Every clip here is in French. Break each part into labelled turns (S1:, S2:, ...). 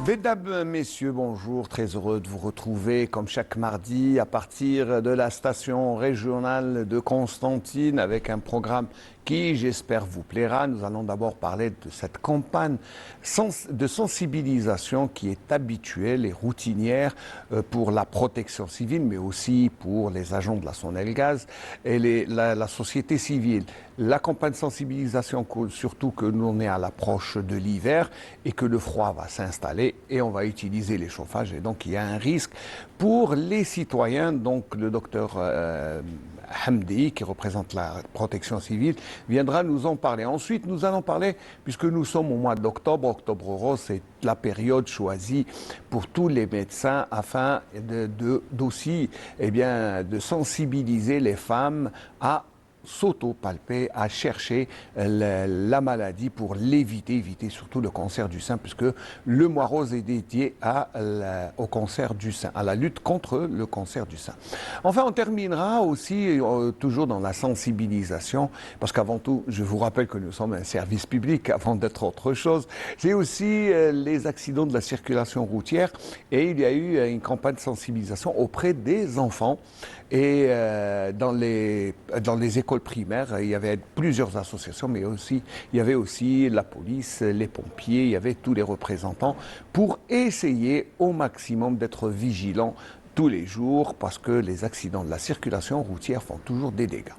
S1: Mesdames, Messieurs, bonjour, très heureux de vous retrouver comme chaque mardi à partir de la station régionale de Constantine avec un programme qui, j'espère, vous plaira. Nous allons d'abord parler de cette campagne de sensibilisation qui est habituelle et routinière pour la protection civile, mais aussi pour les agents de la Sonelgaz et la société civile. La campagne de sensibilisation, surtout que nous on est à l'approche de l'hiver et que le froid va s'installer et on va utiliser les chauffages et donc il y a un risque pour les citoyens. Donc le docteur Hamdi, qui représente la protection civile, viendra nous en parler. Ensuite, nous allons parler, puisque nous sommes au mois d'octobre, Octobre Rose, c'est la période choisie pour tous les médecins afin d'aussi de sensibiliser les femmes à s'auto-palper, à chercher la maladie pour éviter surtout le cancer du sein, puisque le mois rose est dédié au cancer du sein, à la lutte contre le cancer du sein. Enfin, on terminera aussi toujours dans la sensibilisation, parce qu'avant tout, je vous rappelle que nous sommes un service public avant d'être autre chose. C'est aussi les accidents de la circulation routière et il y a eu une campagne de sensibilisation auprès des enfants. Et dans les écoles primaires, il y avait plusieurs associations, mais il y avait aussi la police, les pompiers, il y avait tous les représentants pour essayer au maximum d'être vigilants tous les jours parce que les accidents de la circulation routière font toujours des dégâts.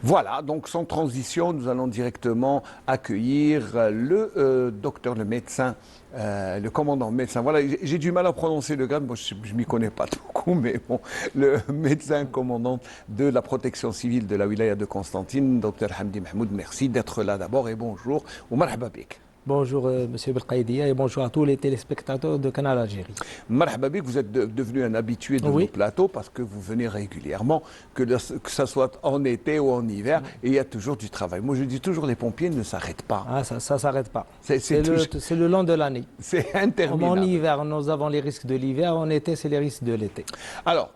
S1: Voilà, donc sans transition, nous allons directement accueillir le docteur, le médecin, le commandant médecin. Voilà, j'ai du mal à prononcer le grade, moi je m'y connais pas beaucoup, mais bon, le médecin commandant de la protection civile de la wilaya de Constantine, docteur Hamdi Mahmoud, merci d'être là d'abord et bonjour. Ou marhaba bik.
S2: Bonjour Monsieur Belkaïdia et bonjour à tous les téléspectateurs de Canal Algérie.
S1: Marhaba bik, vous êtes devenu un habitué de nos plateaux parce que vous venez régulièrement, que ça soit en été ou en hiver, et il y a toujours du travail. Moi je dis toujours les pompiers ne s'arrêtent pas.
S2: Ah, ça ne s'arrête pas.
S1: C'est
S2: le long de l'année.
S1: C'est interminable.
S2: En hiver, nous avons les risques de l'hiver, en été, c'est les risques de l'été.
S1: Alors,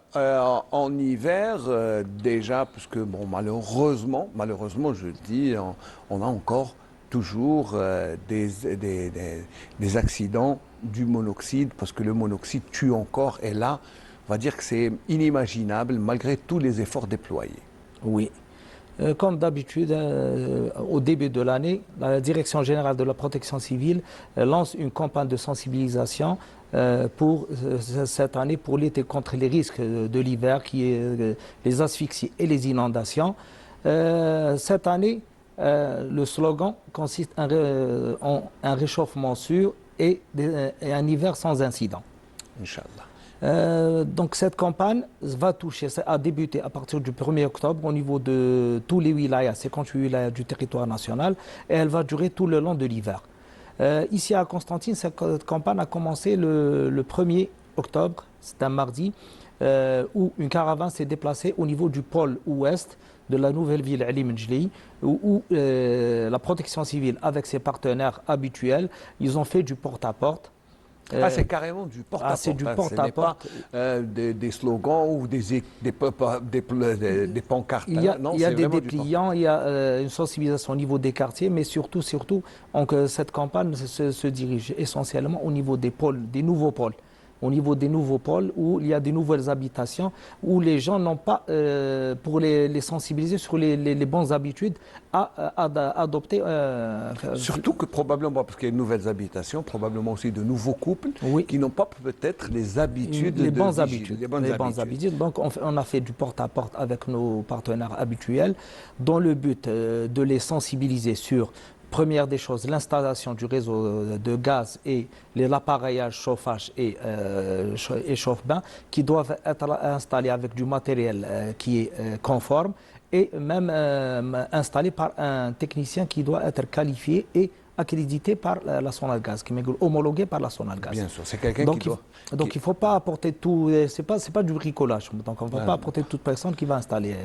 S1: en hiver, déjà, parce que bon, malheureusement, je le dis, on a encore toujours des accidents du monoxyde, parce que le monoxyde tue encore, et là, on va dire que c'est inimaginable malgré tous les efforts déployés.
S2: Oui. Comme d'habitude, au début de l'année, la Direction générale de la protection civile lance une campagne de sensibilisation pour cette année pour lutter contre les risques de l'hiver, qui est les asphyxies et les inondations. Cette année, le slogan consiste en un réchauffement sûr et un hiver sans incident.
S1: Inch'Allah.
S2: Donc cette campagne a débuté à partir du 1er octobre au niveau de tous les wilayas, 58 wilayas du territoire national, et elle va durer tout le long de l'hiver. Ici à Constantine, cette campagne a commencé le 1er octobre, c'est un mardi, où une caravane s'est déplacée au niveau du pôle ouest de la nouvelle ville Ali Menjli, où la protection civile, avec ses partenaires habituels, ils ont fait du porte-à-porte.
S1: C'est carrément du porte-à-porte.
S2: C'est du porte-à-porte.
S1: Ce n'est pas des slogans ou des pancartes.
S2: Il y a des dépliants, il y a une sensibilisation au niveau des quartiers, mais surtout, cette campagne se dirige essentiellement au niveau des pôles, des nouveaux pôles. Au niveau des nouveaux pôles où il y a des nouvelles habitations, où les gens n'ont pas, pour les sensibiliser sur les bonnes habitudes, à adopter.
S1: Surtout que probablement, parce qu'il y a de nouvelles habitations, probablement aussi de nouveaux couples qui n'ont pas peut-être les habitudes.
S2: Les bonnes habitudes. Donc on a fait du porte-à-porte avec nos partenaires habituels, dans le but de les sensibiliser sur Première des choses, l'installation du réseau de gaz et l'appareillage chauffage et chauffe-bain qui doivent être installés avec du matériel qui est conforme et même installé par un technicien qui doit être qualifié et accrédité par la Sonelgaz, qui est homologué par la Sonelgaz.
S1: Bien sûr, c'est quelqu'un qui doit...
S2: Donc il ne faut pas apporter tout, c'est pas du bricolage, donc on ne va pas apporter toute personne qui va installer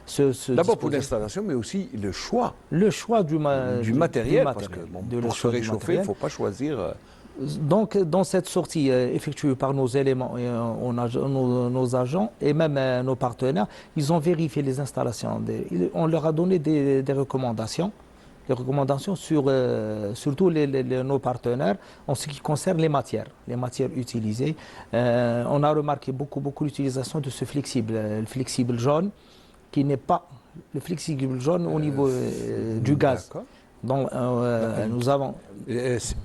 S2: ce
S1: D'abord pour l'installation, mais aussi le choix.
S2: Le choix du matériel,
S1: parce que bon, pour se réchauffer, il ne faut pas choisir...
S2: Donc, dans cette sortie effectuée par nos éléments, et, nos agents et même nos partenaires, ils ont vérifié les installations. On leur a donné des recommandations, sur surtout nos partenaires en ce qui concerne les matières utilisées. On a remarqué beaucoup l'utilisation de ce flexible, le flexible jaune, qui n'est pas le flexible jaune au niveau du gaz. Donc, nous avons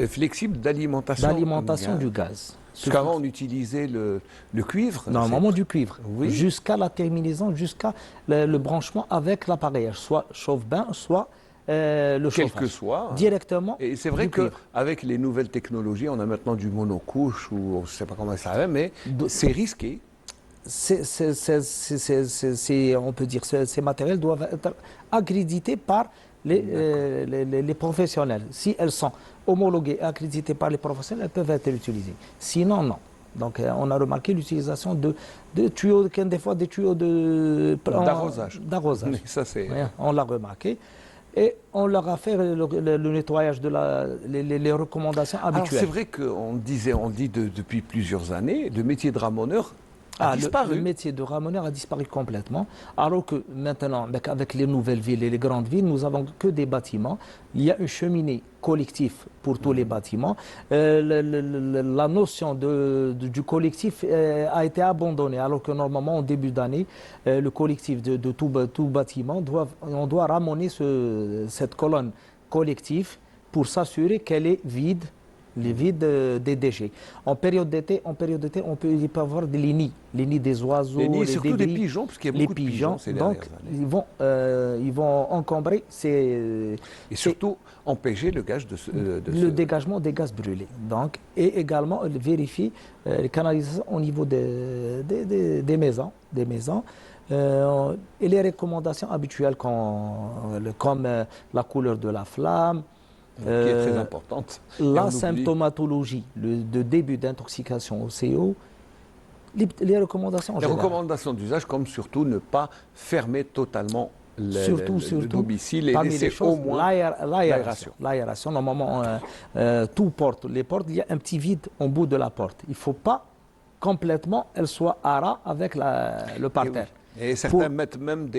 S1: flexible d'alimentation
S2: du gaz.
S1: Parce qu'avant, on utilisait le cuivre.
S2: Normalement du cuivre,
S1: oui.
S2: Jusqu'à la terminaison, jusqu'à le branchement avec l'appareillage, soit chauffe-bain, soit le chauffage.
S1: Quel que soit.
S2: Directement.
S1: Et c'est vrai qu'avec les nouvelles technologies, on a maintenant du monocouche, ou on ne sait pas comment ça va, mais c'est risqué.
S2: On peut dire que ces matériels doivent être accrédités par les professionnels. Si elles sont homologuées et accréditées par les professionnels, elles peuvent être utilisées. Sinon, non. Donc, on a remarqué l'utilisation de tuyaux, des fois des tuyaux
S1: d'arrosage.
S2: Ça, on l'a remarqué. Et on leur a fait le nettoyage les recommandations habituelles.
S1: Alors, c'est vrai qu'on dit depuis plusieurs années, le métier de ramoneur a disparu.
S2: Le métier de ramoneur a disparu complètement, alors que maintenant, avec les nouvelles villes et les grandes villes, nous n'avons que des bâtiments. Il y a une cheminée collective pour tous les bâtiments. La notion du collectif a été abandonnée, alors que normalement, en début d'année, le collectif de tout bâtiment, on doit ramoner cette colonne collective pour s'assurer qu'elle est vide, les vides des déchets. En période d'été, on peut avoir les nids des oiseaux,
S1: les nids, surtout des pigeons, parce qu'il y a beaucoup de pigeons ces dernières années.
S2: Ils vont encombrer
S1: et surtout empêcher le
S2: dégagement des gaz brûlés. Donc, et également vérifier les canalisations au niveau des maisons. Et les recommandations habituelles comme la couleur de la flamme,
S1: qui est très importante.
S2: La symptomatologie, le début d'intoxication au CO, les recommandations.
S1: Les recommandations d'usage, comme surtout ne pas fermer totalement le domicile et laisser au moins l'aération.
S2: L'aération, normalement, les portes, il y a un petit vide au bout de la porte. Il ne faut pas complètement elle soit à ras avec le parterre.
S1: Et certains mettent même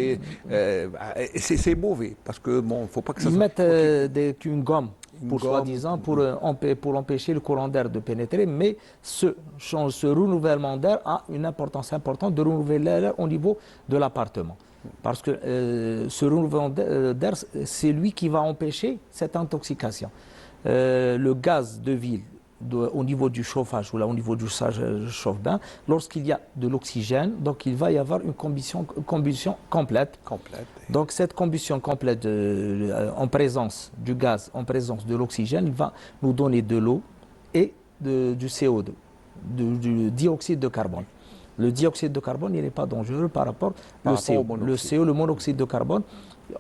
S1: c'est mauvais, parce que bon, faut pas que ça soit...
S2: Ils mettent une gomme, soi-disant, pour empêcher le courant d'air de pénétrer, mais ce renouvellement d'air a une importance importante de renouveler l'air au niveau de l'appartement. Parce que ce renouvellement d'air, c'est lui qui va empêcher cette intoxication. Le gaz de ville, au niveau du chauffage ou là au niveau du chauffe-bain, lorsqu'il y a de l'oxygène, donc il va y avoir une combustion complète. Donc cette combustion complète en présence du gaz, en présence de l'oxygène, il va nous donner de l'eau et du CO2, du dioxyde de carbone. Le dioxyde de carbone, il n'est pas dangereux par rapport au CO. Le monoxyde de carbone,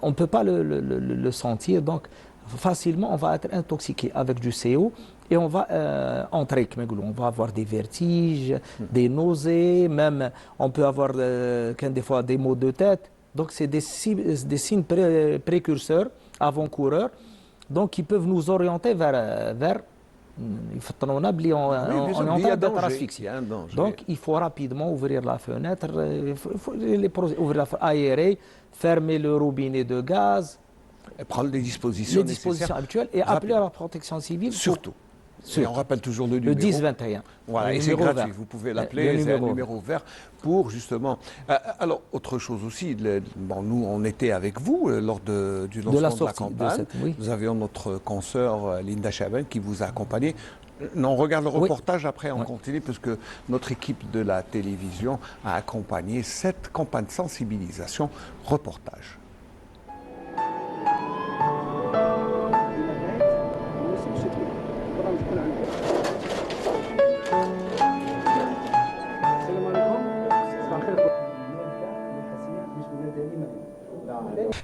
S2: on ne peut pas le sentir, donc facilement on va être intoxiqué avec du CO. Et on va entrer, on va avoir des vertiges, des nausées, même on peut avoir des fois des maux de tête. Donc c'est des signes précurseurs, avant-coureurs, donc qui peuvent nous orienter vers on est en train d'être asphyxié. Donc il faut rapidement ouvrir la fenêtre, aérer, fermer le robinet de gaz.
S1: Et prendre les dispositions
S2: habituelles et appeler à la protection civile.
S1: Surtout. Et on rappelle toujours le numéro.
S2: Le 1021.
S1: Voilà, et c'est gratuit. Vous pouvez l'appeler, c'est un numéro vert pour justement. Alors, autre chose aussi, nous, on était avec vous lors du lancement de la campagne. Nous avions notre consoeur Linda Chaben qui vous a accompagné. On regarde le reportage, après on continue, parce que notre équipe de la télévision a accompagné cette campagne de sensibilisation reportage.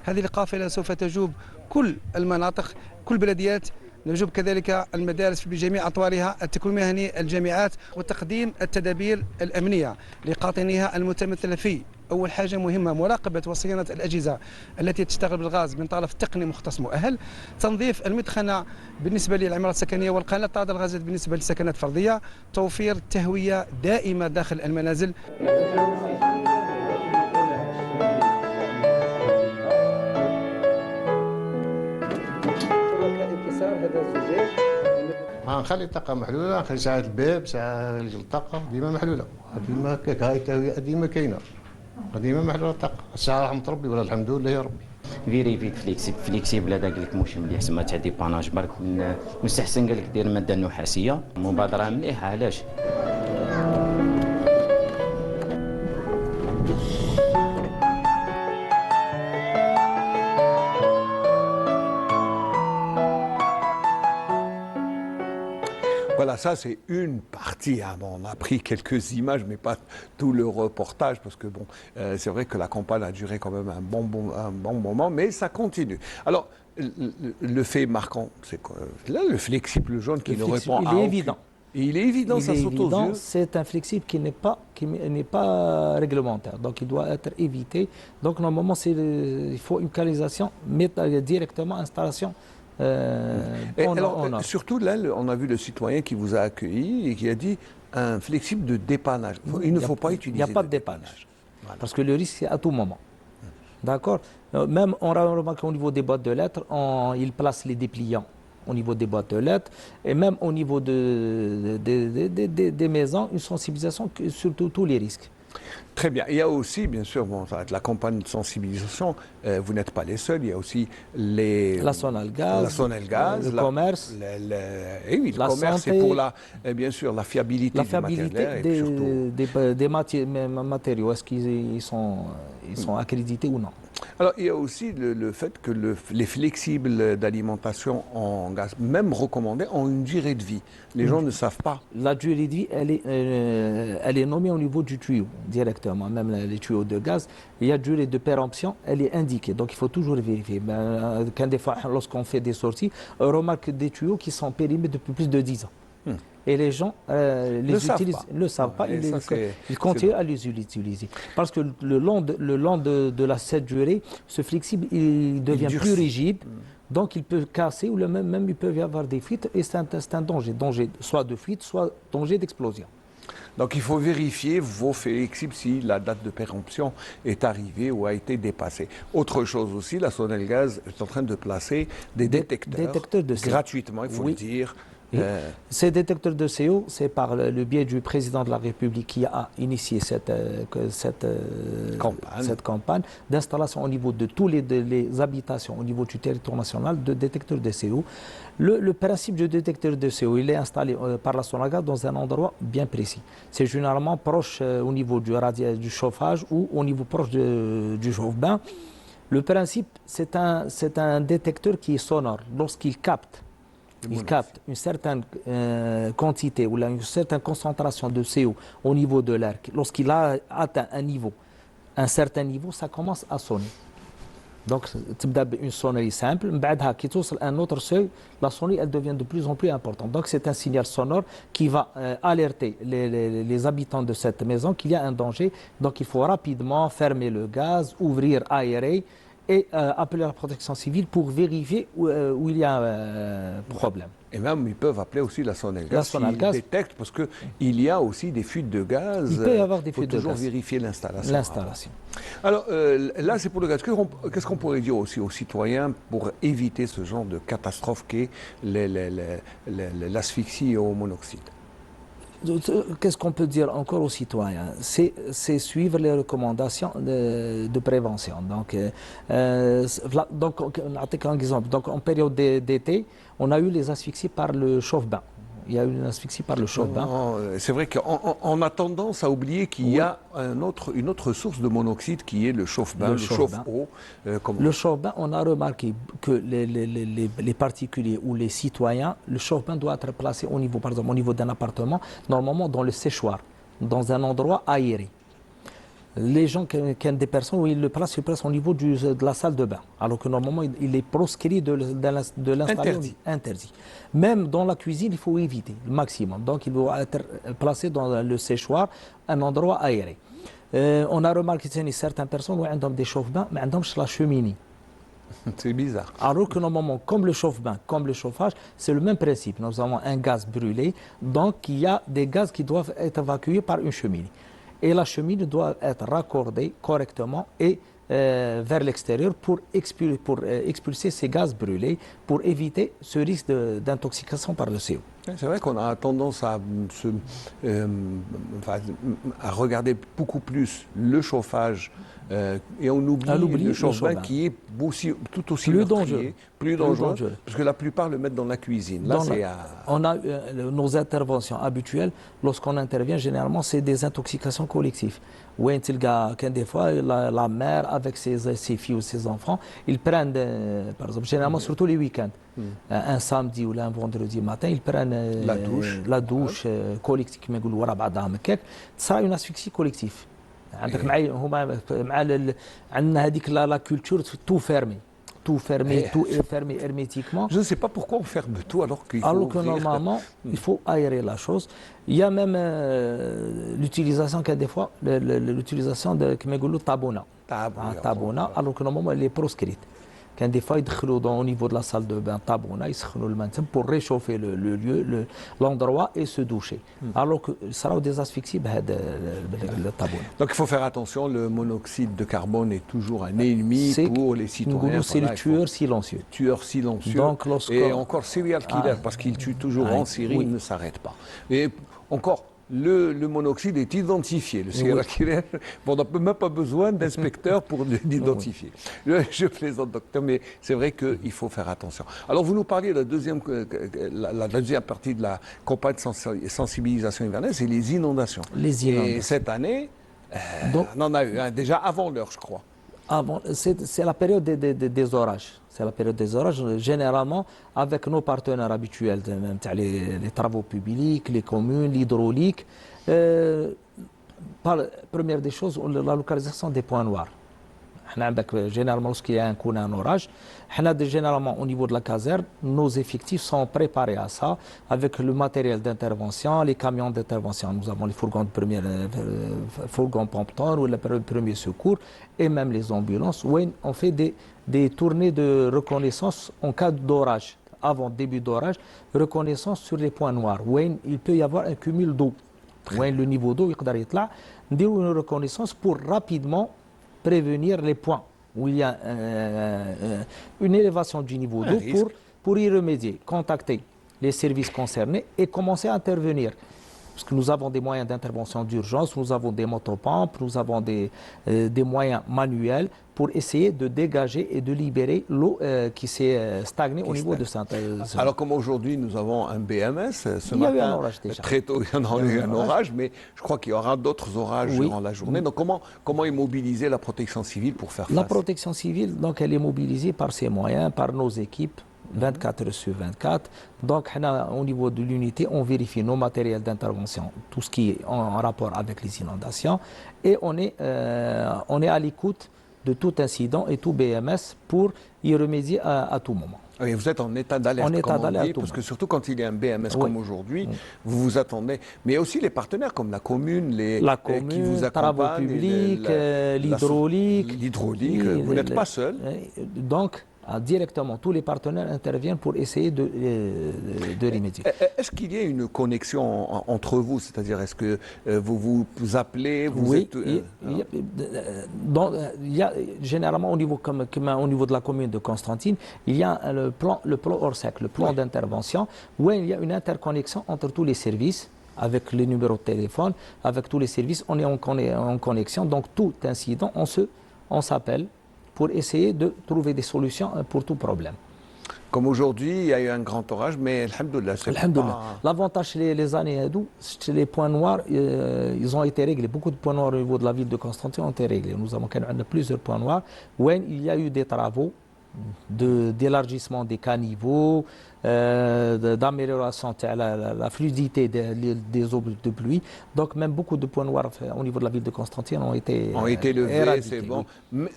S3: هذه القافلة سوف تجوب كل المناطق، كل بلديات، نجوب كذلك المدارس بجميع أطوارها، التكوين المهني، الجامعات، وتقديم التدابير الأمنية لقاطنيها المتمثلة في أول حاجة مهمة مراقبة وصيانة الأجهزة التي تشتغل بالغاز من طرف تقني مختص مؤهل، تنظيف المدخنة بالنسبة للعمارات السكنية والقناطات الغازية بالنسبة للسكنات الفردية، توفير تهوية دائمة داخل المنازل.
S4: نخلي الطاقة محلولة، نخلي ساعة الباب ساعة الطاقة ديما محلولة، ديما هكاك، هاي التهوية ديما كاينة، ديما محلولة الطاقة، الساعة رحمة ربي ولا الحمد لله يا ربي.
S5: فيري فليكسيبل هذا قال لك مش مليح سما تاع ديباناج برك مستحسن قال لك دير مادة نحاسية، مبادرة مليحة علاش؟
S1: Voilà, ça c'est une partie. Hein. Bon, on a pris quelques images, mais pas tout le reportage, parce que bon, c'est vrai que la campagne a duré quand même un bon moment, mais ça continue. Alors, le fait marquant, c'est quoi? Là, le flexible jaune qui ne répond à
S2: il est évident.
S1: Il est évident, ça saute aux yeux.
S2: C'est un flexible qui n'est pas réglementaire, donc il doit être évité. Donc normalement, il faut une canalisation, directement installation.
S1: Surtout là, on a vu le citoyen qui vous a accueilli et qui a dit un flexible de dépannage. Il ne faut pas utiliser.
S2: Il n'y a pas de dépannage. Voilà. Parce que le risque, c'est à tout moment. D'accord. Même on remarque au niveau des boîtes de lettres, ils placent les dépliants au niveau des boîtes de lettres et même au niveau des maisons, une sensibilisation sur tous les risques.
S1: Très bien. Il y a aussi, bien sûr, bon, ça va être la campagne de sensibilisation. Vous n'êtes pas les seuls. Il y a aussi
S2: la Sonalgaz, le commerce.
S1: Oui, le commerce, c'est pour bien sûr, la fiabilité
S2: des matériaux. Est-ce qu'ils sont accrédités ou non?
S1: Alors, il y a aussi le fait que les flexibles d'alimentation en gaz, même recommandés, ont une durée de vie. Les gens ne savent pas.
S2: La durée de vie, elle est nommée au niveau du tuyau, directement. Même les tuyaux de gaz, il y a durée de péremption, elle est indiquée. Donc, il faut toujours vérifier. Quand des fois, lorsqu'on fait des sorties, on remarque des tuyaux qui sont périmés depuis plus de 10 ans. Et les gens ne le savent pas, ils continuent à les utiliser. Parce que le long de cette durée, ce flexible il devient plus rigide, donc il peut casser ou même il peut y avoir des fuites et c'est un danger soit de fuite, soit danger d'explosion.
S1: Donc il faut vérifier vos flexibles si la date de péremption est arrivée ou a été dépassée. Autre chose aussi, la Sonalgaz est en train de placer des détecteurs de gratuitement, il faut le dire.
S2: Ces détecteurs de CO, c'est par le biais du président de la République qui a initié cette campagne d'installation au niveau de toutes les habitations au niveau du territoire national de détecteurs de CO. Le principe du détecteur de CO, il est installé par la Sonalgaz dans un endroit bien précis. C'est généralement proche au niveau du chauffage ou au niveau proche du chauffe-bain. Le principe, c'est un détecteur qui est sonore. Lorsqu'il capte une certaine quantité ou une certaine concentration de CO au niveau de l'air. Lorsqu'il a atteint un certain niveau, ça commence à sonner. Donc, une sonnerie simple, un autre seuil, la sonnerie elle devient de plus en plus importante. Donc, c'est un signal sonore qui va alerter les habitants de cette maison qu'il y a un danger. Donc, il faut rapidement fermer le gaz, ouvrir, aérer et appeler la protection civile pour vérifier où il y a un problème.
S1: Et même, ils peuvent appeler aussi la Sonalgaz s'ils détectent, parce qu'il y a aussi des fuites de gaz.
S2: Il peut y avoir des fuites de gaz.
S1: Il faut toujours vérifier l'installation. Alors, là, c'est pour le gaz. Qu'est-ce qu'on pourrait dire aussi aux citoyens pour éviter ce genre de catastrophe qu'est l'asphyxie au monoxyde?
S2: Qu'est-ce qu'on peut dire encore aux citoyens? C'est suivre les recommandations de prévention. Donc, un exemple. Donc, en période d'été, on a eu les asphyxies par le chauffe-bain. Il y a eu une asphyxie par le chauffe-bain.
S1: C'est vrai qu'on a tendance à oublier qu'il y a une autre source de monoxyde qui est le chauffe-bain, le chauffe-eau.
S2: Le chauffe-bain, on a remarqué que les particuliers ou les citoyens, le chauffe-bain doit être placé au niveau, par exemple, au niveau d'un appartement, normalement dans le séchoir, dans un endroit aéré. Les gens qui ont des personnes où ils le placent au niveau de la salle de bain, alors que normalement il est proscrit de l'installer interdit. Même dans la cuisine, il faut éviter le maximum. Donc il doit être placé dans le séchoir, un endroit aéré. On a remarqué que certaines personnes ont des chauffe-bains, mais ont la cheminée.
S1: C'est bizarre.
S2: Alors que normalement, comme le chauffe-bain, comme le chauffage, c'est le même principe. Nous avons un gaz brûlé, donc il y a des gaz qui doivent être évacués par une cheminée. Et la cheminée doit être raccordée correctement et vers l'extérieur pour expulser ces gaz brûlés, pour éviter ce risque d'intoxication par le CO.
S1: C'est vrai qu'on a tendance à regarder beaucoup plus le chauffage et on oublie le chauffe-bain qui est tout aussi plus dangereux, parce que la plupart le mettent dans la cuisine. Là,
S2: on a nos interventions habituelles, lorsqu'on intervient, généralement, c'est des intoxications collectives. Des fois, la mère, avec ses filles ou ses enfants, ils prennent, par exemple, généralement, surtout les week-ends, un samedi ou un vendredi matin, ils prennent la douche collective, ça sera une asphyxie collective. عندك معي هما عندنا هذيك لا culture tout fermé, tout est fermé hermétiquement.
S1: Je ne sais pas pourquoi on ferme tout alors qu'il faut
S2: que normalement il faut aérer la chose. Il y a même l'utilisation des fois l'utilisation de tabona alors que normalement elle est proscrite. Quand des fois, ils au niveau de la salle de bain, ils pour réchauffer le lieu, l'endroit et se doucher. Alors que ça sera des asphyxies, le tabona.
S1: Donc il faut faire attention, le monoxyde de carbone est toujours un ennemi pour les citoyens.
S2: C'est le tueur silencieux.
S1: Tueur silencieux. Donc, et encore serial killer, parce qu'il tue toujours en Syrie, il ne s'arrête pas. Et encore. Le monoxyde est identifié, le serial killer. On n'a même pas besoin d'inspecteurs pour l'identifier. Je plaisante, docteur, mais c'est vrai qu'il faut faire attention. Alors, vous nous parliez de la deuxième partie de la campagne de sensibilisation hivernale, c'est les inondations. Et cette année, on en a eu déjà avant l'heure, je crois.
S2: C'est la période des orages. C'est la période des orages, généralement avec nos partenaires habituels, les travaux publics, les communes, l'hydraulique. Première des choses, la localisation des points noirs. Généralement, lorsqu'il y a un orage, généralement au niveau de la caserne, nos effectifs sont préparés à ça avec le matériel d'intervention, les camions d'intervention. Nous avons les fourgons Pompton ou le premier secours et même les ambulances où on fait des tournées de reconnaissance en cas d'orage. Avant début d'orage, reconnaissance sur les points noirs où il peut y avoir un cumul d'eau. Où le niveau d'eau, il peut être là, une reconnaissance pour rapidement prévenir les points où il y a une élévation du niveau d'eau pour y remédier, contacter les services concernés et commencer à intervenir. Parce que nous avons des moyens d'intervention d'urgence, nous avons des motopompes, nous avons des moyens manuels pour essayer de dégager et de libérer l'eau qui s'est stagnée au niveau de cette zone.
S1: Alors comme aujourd'hui nous avons un BMS,
S2: il y a eu un orage déjà.
S1: Très tôt il y en a eu un orage, mais je crois qu'il y aura d'autres orages durant la journée. Donc comment est mobilisée la protection civile pour faire face?
S2: La protection civile, donc, elle est mobilisée par ses moyens, par nos équipes. 24 heures sur 24. Donc, au niveau de l'unité, on vérifie nos matériels d'intervention, tout ce qui est en rapport avec les inondations, et on est à l'écoute de tout incident et tout BMS pour y remédier à tout moment.
S1: Et vous êtes en état d'alerte, parce que surtout quand il y a un BMS comme aujourd'hui, vous vous attendez. Mais il y a aussi les partenaires comme la commune qui vous accompagnent,
S2: travaux publics, l'hydraulique.
S1: L'hydraulique, vous n'êtes pas seul.
S2: Donc, directement, tous les partenaires interviennent pour essayer de remédier.
S1: Est-ce qu'il y a une connexion entre vous? C'est-à-dire, est-ce que vous appelez
S2: il y a généralement au niveau, comme au niveau de la commune de Constantine, il y a le plan ORSEC, le plan d'intervention, où il y a une interconnexion entre tous les services. Avec les numéros de téléphone, avec tous les services, on est en connexion. Donc, tout incident, on s'appelle pour essayer de trouver des solutions pour tout problème.
S1: Comme aujourd'hui, il y a eu un grand orage, mais alhamdoulilah, c'est pas...
S2: L'avantage chez les années chez les points noirs, ils ont été réglés. Beaucoup de points noirs au niveau de la ville de Constantine ont été réglés. Nous avons plusieurs points noirs où il y a eu des travaux d'élargissement des caniveaux, d'amélioration de la fluidité des eaux de pluie. Donc même beaucoup de points noirs au niveau de la ville de Constantine ont été
S1: levés, c'est bon. Mais,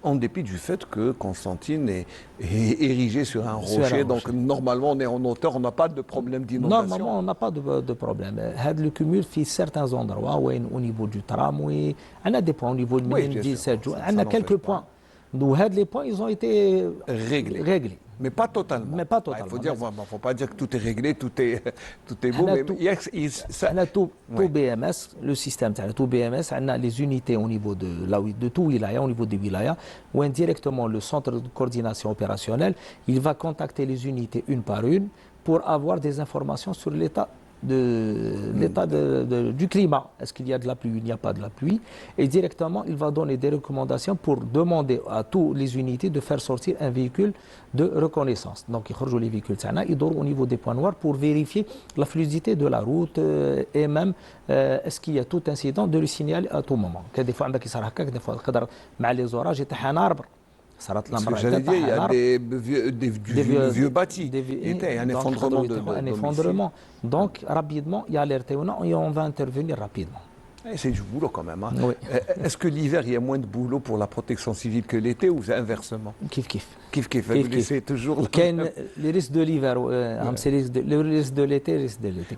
S1: en dépit du fait que Constantine est érigé sur un rocher, donc normalement on est en hauteur, on n'a pas de problème d'inondation.
S2: Normalement on n'a pas de problème. Le cumul fait certains endroits, au niveau du tramway, on a des points au niveau de 17 jours, on a quelques points. Donc les points ils ont été réglés.
S1: Mais pas totalement.
S2: Mais pas totalement.
S1: Il faut dire, faut pas dire que tout est réglé, tout est beau. Mais
S2: on a tout BMS, le système, tout BMS, on a les unités au niveau de tout wilaya, au niveau des wilayas, où indirectement le centre de coordination opérationnelle, il va contacter les unités une par une pour avoir des informations sur l'état du climat. Est-ce qu'il y a de la pluie ou il n'y a pas de la pluie? Et directement, il va donner des recommandations pour demander à toutes les unités de faire sortir un véhicule de reconnaissance. Donc, ils les véhicules, ils dorment au niveau des points noirs pour vérifier la fluidité de la route et même est-ce qu'il y a tout incident de le signaler à tout moment. Des fois, des fois, les orages étaient un arbre.
S1: J'allais dire, il y a des vieux bâtis. Il y a un effondrement.
S2: Donc, rapidement, il y a alerte et on va intervenir rapidement.
S1: C'est du boulot quand même. Hein.
S2: Oui.
S1: Est-ce que l'hiver, il y a moins de boulot pour la protection civile que l'été ou inversement?
S2: Kiff.
S1: C'est toujours
S2: les risques de l'hiver, le risque de l'été,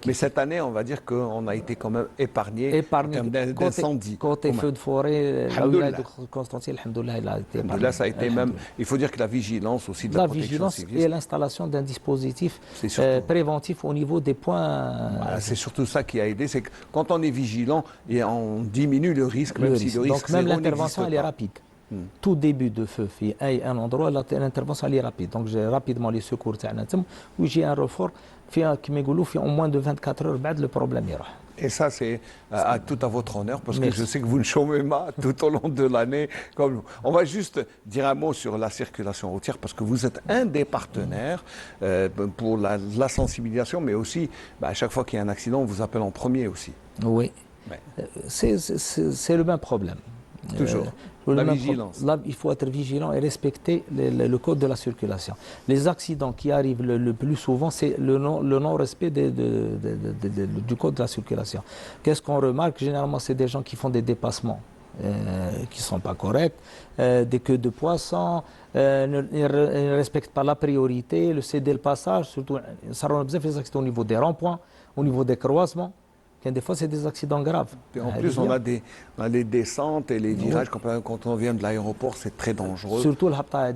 S1: Mais cette année, on va dire qu'on a été quand même épargné en termes d'incendie.
S2: Côté feu de forêt, la wilaya de Constantine, alhamdoulilah, il a été épargné.
S1: Là, ça a été même. Il faut dire que la vigilance aussi de la protection civile.
S2: Et l'installation d'un dispositif préventif au niveau des points.
S1: C'est surtout ça qui a aidé. C'est que quand on est vigilant, et on diminue le risque, même si le risque.
S2: Donc même l'intervention, elle est rapide. Tout début de feu, il y a un endroit, l'intervention elle est rapide. Donc j'ai rapidement les secours, où j'ai un renfort, en moins de 24 heures, le problème ira.
S1: Et ça, c'est tout à votre honneur, parce que je sais que vous ne chômez pas tout au long de l'année. On va juste dire un mot sur la circulation routière, parce que vous êtes un des partenaires pour la sensibilisation, mais aussi, à chaque fois qu'il y a un accident, on vous appelle en premier aussi.
S2: Oui. C'est le même problème.
S1: Toujours. La vigilance.
S2: Là, il faut être vigilant et respecter le code de la circulation. Les accidents qui arrivent le plus souvent, c'est le non-respect du code de la circulation. Qu'est-ce qu'on remarque? Généralement, c'est des gens qui font des dépassements qui ne sont pas corrects, des queues de poissons, ne respectent pas la priorité, le céder le passage, surtout, ça rend bien les accidents au niveau des ronds-points, au niveau des croisements. Des fois, c'est des accidents graves.
S1: Et en plus, on a les descentes et les virages. Quand on vient de l'aéroport, c'est très dangereux.
S2: Surtout le Habta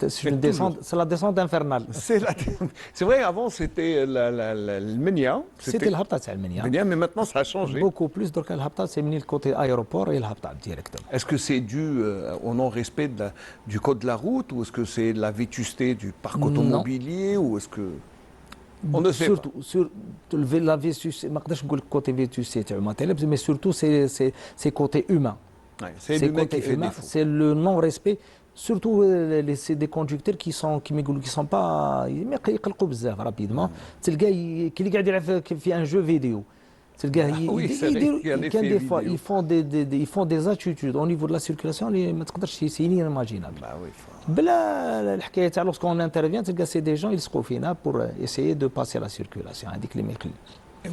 S2: c'est une descente, c'est la descente infernale.
S1: C'est vrai, avant, c'était le Menia.
S2: C'était le Habta, c'est le Menia.
S1: Mais maintenant, ça a changé.
S2: Beaucoup plus. Donc, le Habta, c'est le côté aéroport et le Habta directement.
S1: Est-ce que c'est dû au non-respect du code de la route ou est-ce que c'est la vétusté du parc automobilier ou est-ce que... On ne sait
S2: surtout, pas. La vétusté, côté vétusté, mais surtout c'est côté humain.
S1: C'est l'humain qui fait défaut.
S2: C'est le non-respect. Surtout, c'est des conducteurs qui sont pas... Ils me rapidement. C'est le gars qui fait un jeu vidéo. C'est le gars, des fois, ils font des attitudes au niveau de la circulation, c'est inimaginable. Lorsqu'on intervient, c'est des gens, ils se confinent pour essayer de passer la circulation.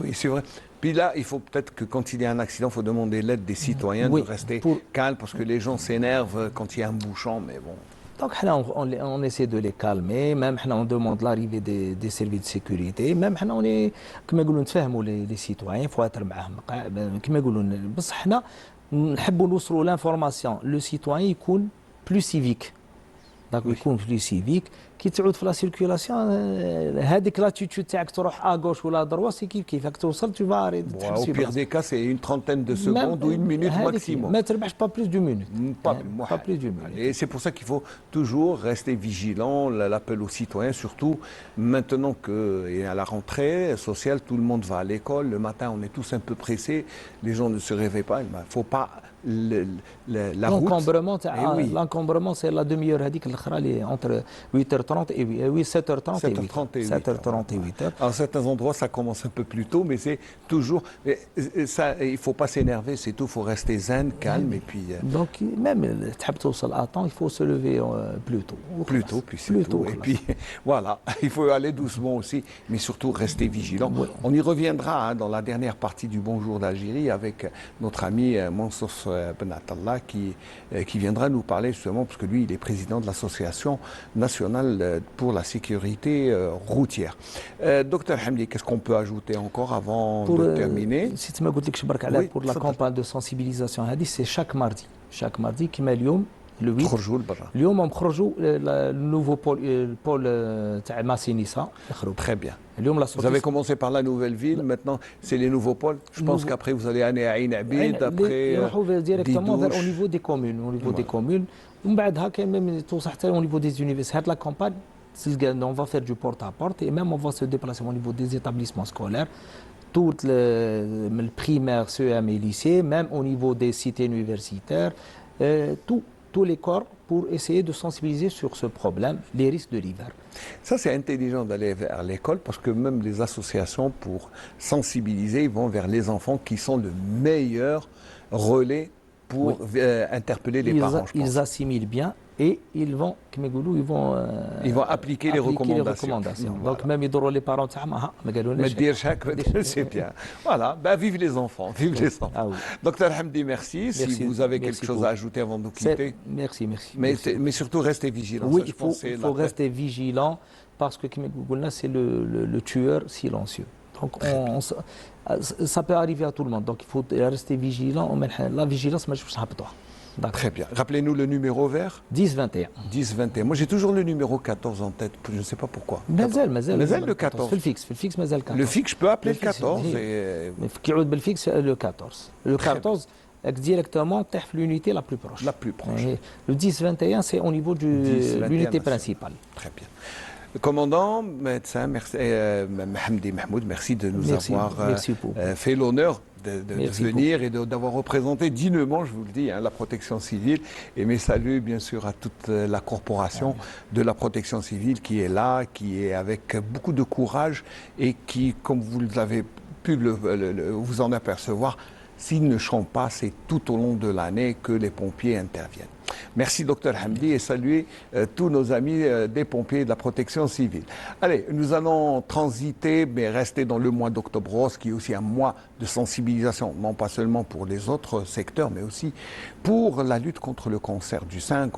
S1: Oui, c'est vrai. Puis là, il faut peut-être que quand il y a un accident, il faut demander l'aide des citoyens de rester calmes parce que les gens s'énervent quand il y a un bouchon, mais bon.
S2: Donc on essaie de les calmer, même on demande l'arrivée des services de sécurité, même on est كما يقولوا نتفاهموا les citoyens, il faut être معاهم كما يقولوا بصح حنا نحبوا نوصلوا l'information, le citoyen يكون plus civique. Donc يكون plus civique كي تعود في لا سيركيلاسيون هذيك لاتيتود تاعك تروح اغوش ولا دروا سي كيفك توصل tu vas arrêter.
S1: Au pire des cas, c'est une trentaine de secondes ou une minute maximum.
S2: Mais tu ne pas plus d'une minute.
S1: Pas plus d'une minute. Et c'est pour ça qu'il faut toujours rester vigilant, l'appel aux citoyens, surtout maintenant qu'à la rentrée sociale, tout le monde va à l'école. Le matin, on est tous un peu pressés. Les gens ne se réveillent pas. Il ne faut pas la route.
S2: L'encombrement, c'est la demi-heure entre 8h30 7h30 et 8h. Oui, 7h30 et 8h.
S1: 7h30 et
S2: 7h30 et 8h.
S1: À certains endroits, ça commence un peu plus tôt, mais c'est toujours. Ça, il ne faut pas s'énerver, c'est tout. Il faut rester zen, calme, et puis.
S2: Donc, même à temps, il faut se lever plus tôt.
S1: Plus tôt, puis c'est tout. Et puis, voilà, il faut aller doucement aussi, mais surtout rester vigilant.
S2: Oui.
S1: On y reviendra dans la dernière partie du Bonjour d'Algérie avec notre ami Mansouf Benatallah qui viendra nous parler justement, parce que lui, il est président de l'Association nationale pour la sécurité routière. Docteur Hamdi, qu'est-ce qu'on peut ajouter encore avant de terminer?
S2: Si tu m'as dit pour la campagne de sensibilisation, c'est chaque mardi qui met le 8 اليوم مخرجوا النوفو بول تاع ماسينيسا يخرج.
S1: Très bien. Vous avez commencé par la nouvelle ville, maintenant c'est les nouveaux pôles. Je pense qu'après vous allez aller à Ain Abid, après
S2: directement au niveau des communes, ومن بعدها كاين même توصل حتى au niveau des universités. Cette la campagne, on va faire du porte-à-porte et même on va se déplacer au niveau des établissements scolaires. Toutes le primaire, CEM et lycée, même au niveau des cités universitaires, tous les corps pour essayer de sensibiliser sur ce problème, les risques de l'hiver.
S1: Ça, c'est intelligent d'aller vers l'école parce que même les associations, pour sensibiliser, ils vont vers les enfants qui sont le meilleur relais pour interpeller les parents.
S2: Ils assimilent bien et ils vont
S1: appliquer les recommandations.
S2: Donc même ils les parents,
S1: c'est bien. Voilà, vive les enfants, vive les enfants.
S2: Ah oui.
S1: Docteur Hamdi, merci. Si vous avez quelque chose à ajouter avant de nous quitter.
S2: Merci.
S1: Mais surtout restez vigilants.
S2: Oui, il faut rester vigilant parce que c'est le tueur silencieux. Donc ça peut arriver à tout le monde. Donc il faut rester vigilant. La vigilance, je ne
S1: Très bien. Rappelez-nous le numéro vert.
S2: 10-21.
S1: 10-21. Moi, j'ai toujours le numéro 14 en tête. Je ne sais pas pourquoi.
S2: Mazel
S1: le 14.
S2: Le fixe, mazel le 14.
S1: Le fixe, je peux appeler le 14.
S2: Mais qui est le fixe, le 14. Le 14, directement, l'unité la plus proche.
S1: La plus proche.
S2: Le 10-21, c'est au niveau de l'unité principale.
S1: Très bien. Le commandant, médecin, Hamdi Mahmoud, merci de nous avoir fait l'honneur de venir et d'avoir représenté dignement, je vous le dis, la protection civile. Et mes saluts, bien sûr, à toute la corporation de la protection civile qui est là, qui est avec beaucoup de courage et qui, comme vous l'avez pu vous en apercevoir, s'ils ne chantent pas, c'est tout au long de l'année que les pompiers interviennent. Merci Docteur Hamdi et saluer tous nos amis des pompiers de la protection civile. Allez, nous allons transiter, mais rester dans le mois d'Octobre Rose, qui est aussi un mois de sensibilisation, non pas seulement pour les autres secteurs, mais aussi pour la lutte contre le cancer du sein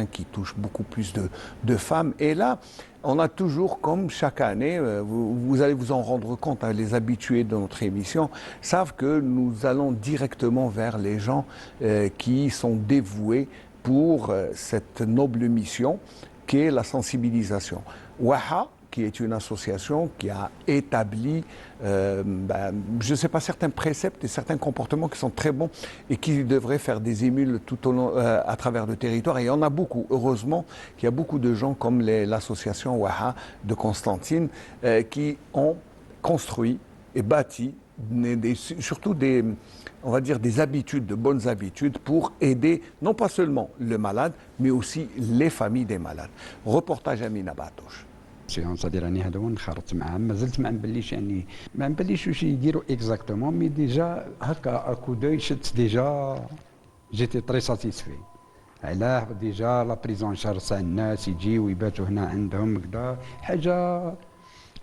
S1: qui touche beaucoup plus de femmes. Et là, on a toujours, comme chaque année, vous allez vous en rendre compte, les habitués de notre émission savent que nous allons directement vers les gens qui sont dévoués pour cette noble mission qui est la sensibilisation. Waha, qui est une association qui a établi, je ne sais pas, certains préceptes et certains comportements qui sont très bons et qui devraient faire des émules tout au long, à travers le territoire. Et il y en a beaucoup. Heureusement qu'il y a beaucoup de gens comme l'association Waha de Constantine qui ont construit et bâti surtout on va dire des habitudes, de bonnes habitudes pour aider non pas seulement le malade, mais aussi les familles des malades. Reportage Amina Batouche.
S6: السيونس ديال راني هذا هو انخرطت معاهم مازلت ما نبليش يعني ما نبليش واش يديروا اكزاكتومون مي ديجا هكا اكو دوي شت ديجا جيتي تري ساتيسفي علاه ديجا لا بريزون شارج تاع الناس يجيو ويباتوا هنا عندهم كذا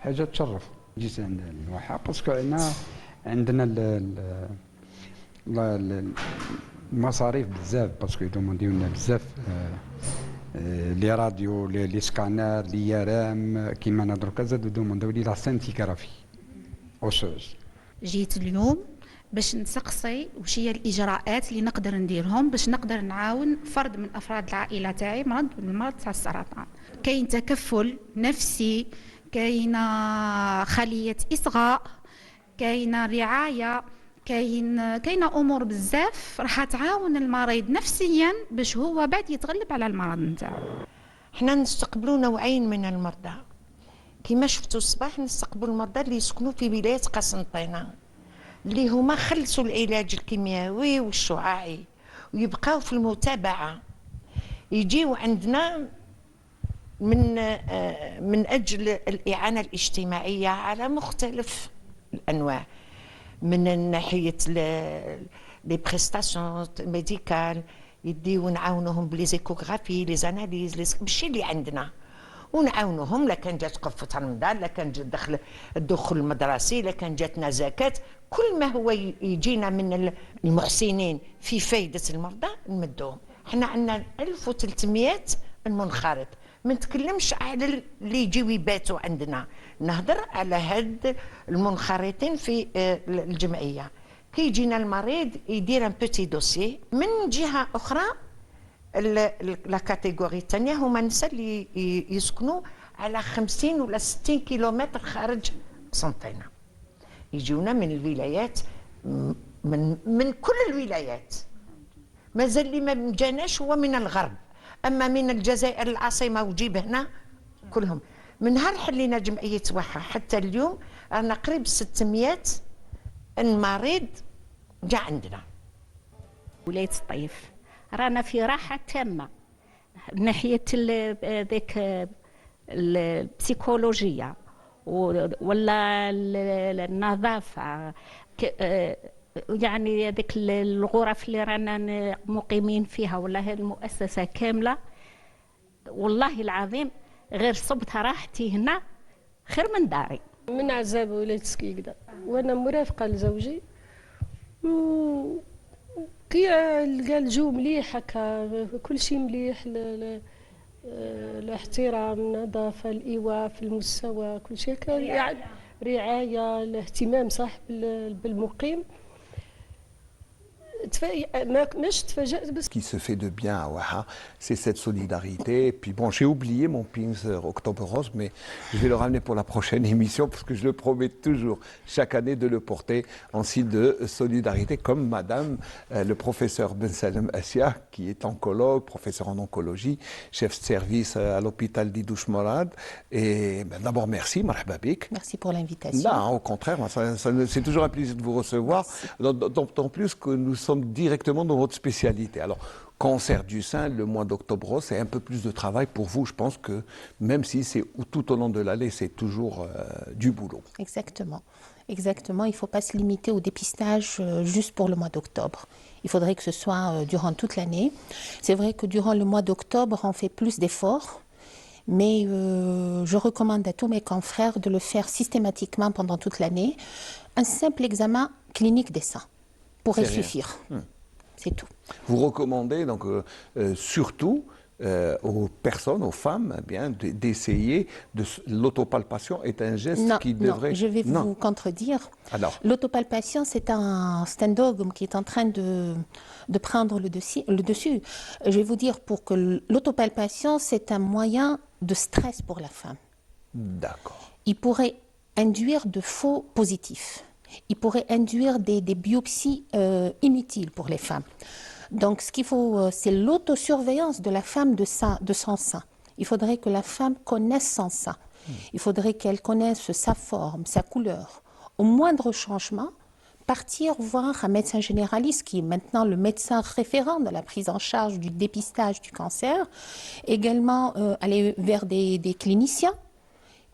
S6: حاجه تشرف جيت عند الواحه باسكو عندنا المصاريف بزاف باسكو يدومونديو لنا بزاف لي راديو لي سكانر لي يرام كيما نهضروا كذا دومونديو لي لا سانتيغرافي اوسوز.
S7: جيت اليوم باش نسقسي وش هي الاجراءات اللي نقدر نديرهم باش نقدر نعاون فرد من افراد العائله تاعي مرض بالمرض تاع السرطان. كاين تكفل نفسي، كاينه خليه اصغاء، كاينه رعايه، كاينه امور بزاف راح تعاون المريض نفسيا باش هو بعد يتغلب على المرض نتاعو.
S8: حنا نستقبلوا نوعين من المرضى كما شفتوا الصباح، نستقبلوا المرضى اللي يسكنوا في ولايه قسنطينه اللي هما خلصوا العلاج الكيميائي والشعاعي ويبقاو في المتابعه، يجيو عندنا من أجل الإعانة الاجتماعية على مختلف الأنواع، من ناحية لي بريستاسيون ميديكال، يديو نعاونوهم بليزيكوغرافي لي زاناليز بالشي اللي عندنا، ونعاونوهم لا كان جات قفة رمضان، لا كان جات دخل الدخول المدرسي، لا كان جاتنا زكاة، كل ما هو يجينا من المحسنين في فايدة المرضى نمدوهم. احنا عندنا 1300 منخرط، ما نتكلمش على اللي يجيو يباتوا عندنا، نهضر على هاد المنخرطين في الجمعية. كي يجينا المريض يدير ان بوتي دوسي. من جهة أخرى لا كاتيجوري الثانية هما النساء اللي يسكنوا على 50 ولا 60 كيلومتر خارج قسنطينة، يجيونا من الولايات، من كل الولايات. مازال اللي ما جاناش هو من الغرب، اما من الجزائر العاصمه وجيب هنا كلهم. من نهار حلينا جمعيه وحا حتى اليوم رانا قريب 600 مريض جا عندنا.
S9: ولايه الطيف رانا في راحه تامه ناحيه ذيك البسيكولوجيه ولا النظافه، يعني هذيك الغرف اللي رانا مقيمين فيها ولا هذه المؤسسة كاملة، والله العظيم غير صبت راحتي هنا خير من داري.
S10: من عزاب ولاية سكيكدا، وانا مرافقة لزوجي، كي لقى الجو مليح هكا، كل شيء مليح، الاحترام، النظافة، الإيواء في المستوى، كل شيء يعني رعاية، الاهتمام صح بالمقيم.
S1: Ce qui se fait de bien à Waha, c'est cette solidarité. Et puis bon, j'ai oublié mon pincer Octobre Rose, mais je vais le ramener pour la prochaine émission parce que je le promets toujours chaque année de le porter en signe de solidarité, comme Madame le professeur Ben Salem Assia, qui est oncologue, professeur en oncologie, chef de service à l'hôpital d'Idouche Morad. Et ben, d'abord, merci, marhaba bik.
S11: Merci pour l'invitation.
S1: Non, au contraire, c'est toujours un plaisir de vous recevoir, d'autant plus que nous sommes directement dans votre spécialité. Alors, cancer du sein, le mois d'octobre, c'est un peu plus de travail pour vous. Je pense que même si c'est tout au long de l'année, c'est toujours du boulot.
S11: Exactement. Exactement. Il ne faut pas se limiter au dépistage juste pour le mois d'octobre. Il faudrait que ce soit durant toute l'année. C'est vrai que durant le mois d'octobre, on fait plus d'efforts. Mais je recommande à tous mes confrères de le faire systématiquement pendant toute l'année. Un simple examen clinique des seins pourrait suffire. C'est tout.
S1: Vous recommandez donc surtout aux personnes, aux femmes, eh bien d'essayer l'autopalpation est un geste qui devrait...
S11: Non, je vais vous contredire.
S1: Alors,
S11: l'autopalpation, c'est un dogme qui est en train de prendre le dessus. Je vais vous dire, pour que l'autopalpation, c'est un moyen de stress pour la femme.
S1: D'accord.
S11: Il pourrait induire de faux positifs. Il pourrait induire des biopsies inutiles pour les femmes. Donc, ce qu'il faut, c'est l'autosurveillance de la femme de son sein. Il faudrait que la femme connaisse son sein. Il faudrait qu'elle connaisse sa forme, sa couleur. Au moindre changement, partir voir un médecin généraliste qui est maintenant le médecin référent de la prise en charge du dépistage du cancer. Également, aller vers des cliniciens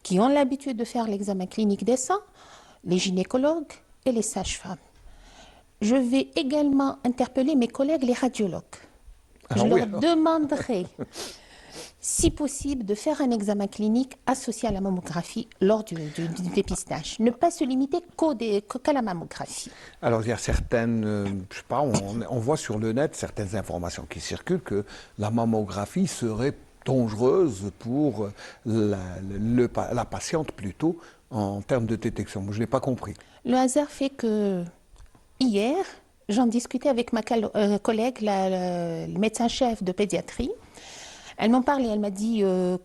S11: qui ont l'habitude de faire l'examen clinique des seins, les gynécologues et les sages-femmes. Je vais également interpeller mes collègues, les radiologues. Je leur demanderai, si possible, de faire un examen clinique associé à la mammographie lors du dépistage. Ne pas se limiter qu'à la mammographie.
S1: Alors, il y a certaines, je sais pas, on voit sur le net certaines informations qui circulent que la mammographie serait dangereuse pour la patiente plutôt en termes de détection. Moi, je n'ai pas compris.
S11: Le hasard fait que hier, j'en discutais avec ma collègue, le médecin-chef de pédiatrie. Elle m'en parle et elle m'a dit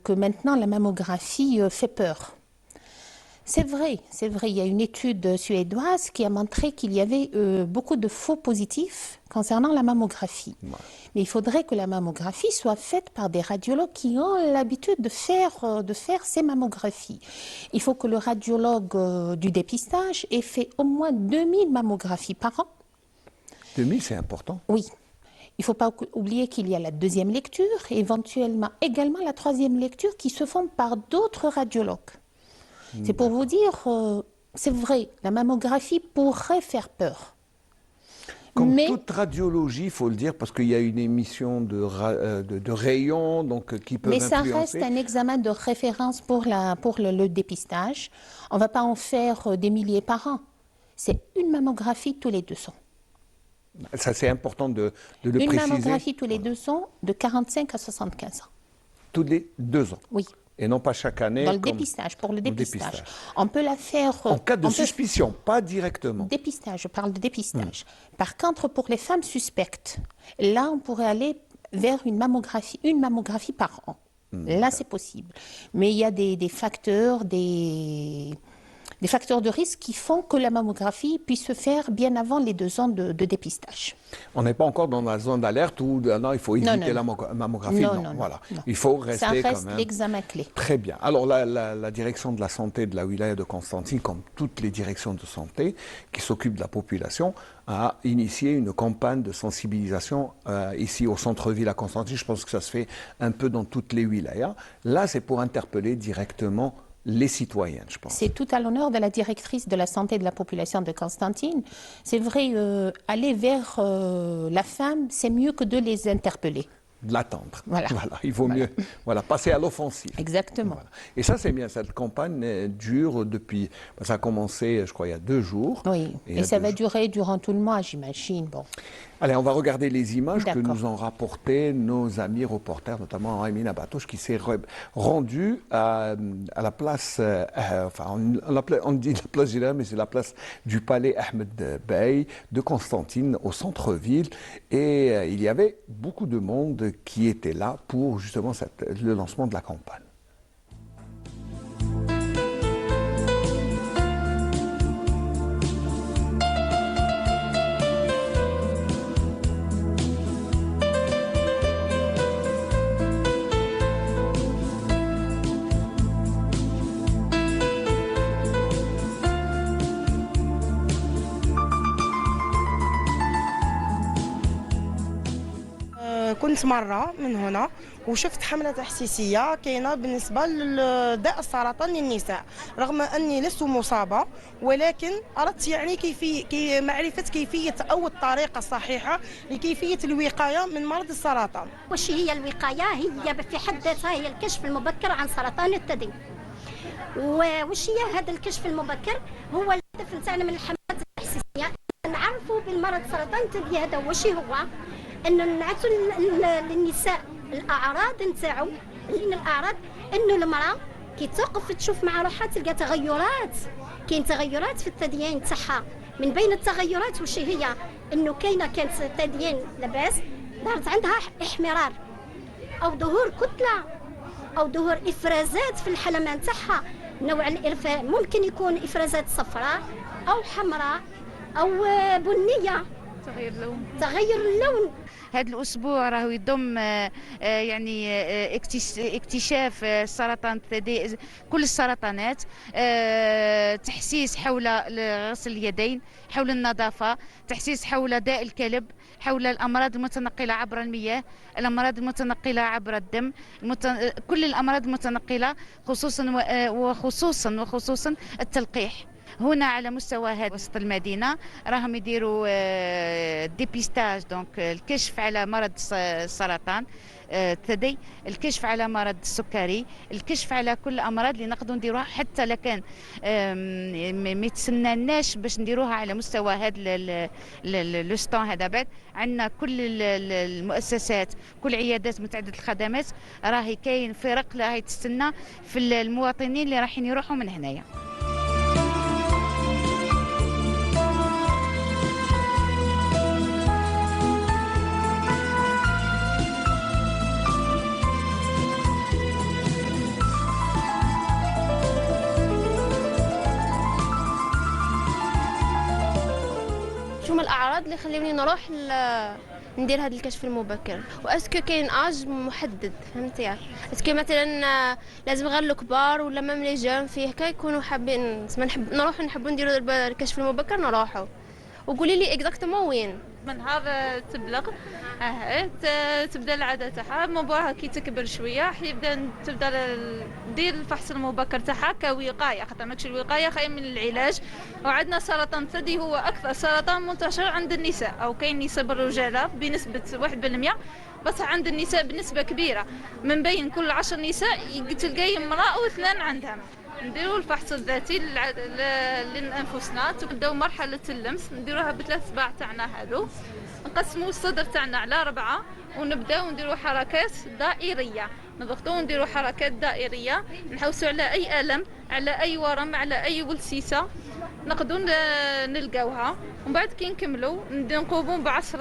S11: que maintenant la mammographie fait peur. C'est vrai, il y a une étude suédoise qui a montré qu'il y avait beaucoup de faux positifs concernant la mammographie. Ouais. Mais il faudrait que la mammographie soit faite par des radiologues qui ont l'habitude de faire ces mammographies. Il faut que le radiologue du dépistage ait fait au moins 2000 mammographies par an.
S1: 2000, c'est important.
S11: Oui. il ne faut pas oublier qu'il y a la deuxième lecture et éventuellement également la troisième lecture qui se font par d'autres radiologues. C'est pour vous dire, c'est vrai, la mammographie pourrait faire peur.
S1: Comme
S11: Mais,
S1: toute radiologie, il faut le dire, parce qu'il y a une émission de rayons donc, qui peuvent
S11: mais ça
S1: influencer.
S11: reste un examen de référence pour le dépistage. On ne va pas en faire des milliers par an. C'est une mammographie tous les 2 ans.
S1: Ça, c'est important de le
S11: Une
S1: préciser.
S11: mammographie tous les 2 ans de 45 à 75 ans.
S1: Tous les 2 ans.
S11: Oui.
S1: Et non pas chaque année.
S11: Dans le
S1: comme
S11: dépistage, pour le
S1: au
S11: dépistage. On peut la faire...
S1: En cas de
S11: on peut-
S1: suspicion, pas directement.
S11: Dépistage, je parle de dépistage. Par contre, pour les femmes suspectes, là, on pourrait aller vers une mammographie par an. Là, c'est possible. Mais il y a des facteurs, des facteurs de risque qui font que la mammographie puisse se faire bien avant les 2 ans de dépistage.
S1: On n'est pas encore dans la zone d'alerte où non, il faut éviter
S11: non.
S1: la mammographie.
S11: Non,
S1: voilà.
S11: non.
S1: Il faut rester
S11: Ça
S1: quand
S11: reste
S1: même.
S11: l'examen clé.
S1: Très bien. Alors la direction de la santé de la wilaya de Constantine, comme toutes les directions de santé qui s'occupent de la population, a initié une campagne de sensibilisation ici au centre-ville à Constantine. Je pense que ça se fait un peu dans toutes les wilayas. Là, c'est pour interpeller directement les citoyennes, je pense.
S11: C'est tout à l'honneur de la directrice de la santé de la population de Constantine. C'est vrai, aller vers la femme, c'est mieux que de les interpeller.
S1: De l'attendre.
S11: Voilà.
S1: Il vaut mieux passer à l'offensive.
S11: Exactement.
S1: Voilà. Et ça, c'est bien. Cette campagne dure depuis... Ça a commencé, je crois, il y a 2 jours.
S11: Oui, et ça va durer durant tout le mois, j'imagine. Bon.
S1: Allez, on va regarder les images que
S11: D'accord.
S1: nous ont rapportées nos amis reporters, notamment Amina Batouche, qui s'est rendu à la place, on dit la place Gila, mais c'est la place du palais Ahmed Bey de Constantine, au centre-ville. Et il y avait beaucoup de monde qui était là pour justement le lancement de la campagne.
S12: كنت مرة من هنا وشفت حملة تحسيسية كاينة بالنسبة لداء السرطان للنساء، رغم أني لست مصابة، ولكن أردت يعني معرفة كيفية أو الطريقة الصحيحة لكيفية الوقاية من مرض السرطان.
S9: وش هي الوقاية؟ هي في حد ذاتها هي الكشف المبكر عن سرطان الثدي. وش هي هذا الكشف المبكر؟ هو الهدف نتاعنا من الحملات التحسيسية، نعرفوا بالمرض سرطان الثدي هذا وش هو، أن نعطوا للنساء الأعراض نتاعو، لأن الأعراض أنه المرأة كي توقف تشوف مع روحها تلقى تغيرات، كاين تغيرات في الثديين تاعها. من بين التغيرات وش هي؟ أنه كانت الثديين لاباس ظهرت عندها احمرار أو ظهور كتلة أو ظهور إفرازات في الحلمة تاعها. نوع الإرفاء ممكن يكون إفرازات صفراء أو حمراء أو بنية، تغير اللون.
S13: هذا الأسبوع راهو يضم يعني اكتشاف سرطان الثدي، كل السرطانات، تحسيس حول غسل اليدين، حول النظافة، تحسيس حول داء الكلب، حول الأمراض المتنقلة عبر المياه، الأمراض المتنقلة عبر الدم، كل الأمراض المتنقلة، وخصوصا التلقيح. هنا على مستوى هذا وسط المدينة راهم يديروا ديبيستاج، دونك الكشف على مرض السرطان الثدي، الكشف على مرض السكري، الكشف على كل الامراض اللي نقدروا نديروها حتى لكان ما يتسناناش باش نديروها على مستوى هذا لو ستون. هذا بعد عندنا كل المؤسسات، كل عيادات متعدده الخدمات راهي كاين فرق راهي تستنى في المواطنين اللي رايحين يروحوا من هنايا.
S14: شو من الأعراض اللي خلوني نروح ندير هذا الكشف المبكر؟ واسكو كاين اج محدد؟ فهمتي؟ اسكو مثلا لازم غير الكبار ولا مام لي جون فيه هكا يكونوا حابين نحبوا نديروا الكشف المبكر نروحوا؟ وقولي لي اكزاكتومون وين؟
S15: من نهار تبلغ تبدا العاده تاعها من موراها كي تكبر شويه تبدا دير الفحص المبكر تاعها كوقايه، خاطر ماكش الوقايه خير من العلاج. وعندنا سرطان الثدي هو اكثر سرطان منتشر عند النساء، او كاين نساء بالرجاله بنسبه 1%، بس عند النساء بنسبه كبيره. من بين كل 10 نساء تلقاي امراه او اثنان عندها. نديروا الفحص الذاتي لانفسنا، تبداو مرحله اللمس نديروها بثلاث صباع تاعنا هادو، نقسموا الصدر تاعنا على 4 ونبداو نديروا حركات دائريه، نضغطوا نديروا حركات دائريه، نحوسوا على اي الم، على اي ورم، على اي ولسيسه نقدروا نلقاوها. ومن بعد كي نكملوا نقوموا بعصر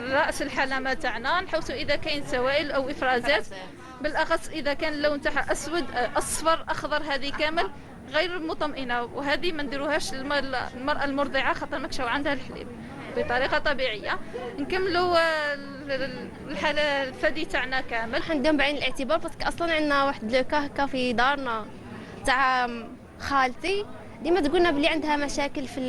S15: راس الحلمه تاعنا، نحوسوا اذا كاين سوائل او افرازات، بالاخص اذا كان اللون تاعها اسود اصفر اخضر، هذه كامل غير مطمئنه، وهذه ما نديروهاش للمراه المرضعه خاطر ماكشاو عندها الحليب بطريقه طبيعيه. نكملوا الحاله الثدي تاعنا كامل،
S14: حنديهم بعين الاعتبار باسكو اصلا عندنا واحد لو هكا في دارنا تاع خالتي ديما تقولنا بلي عندها مشاكل في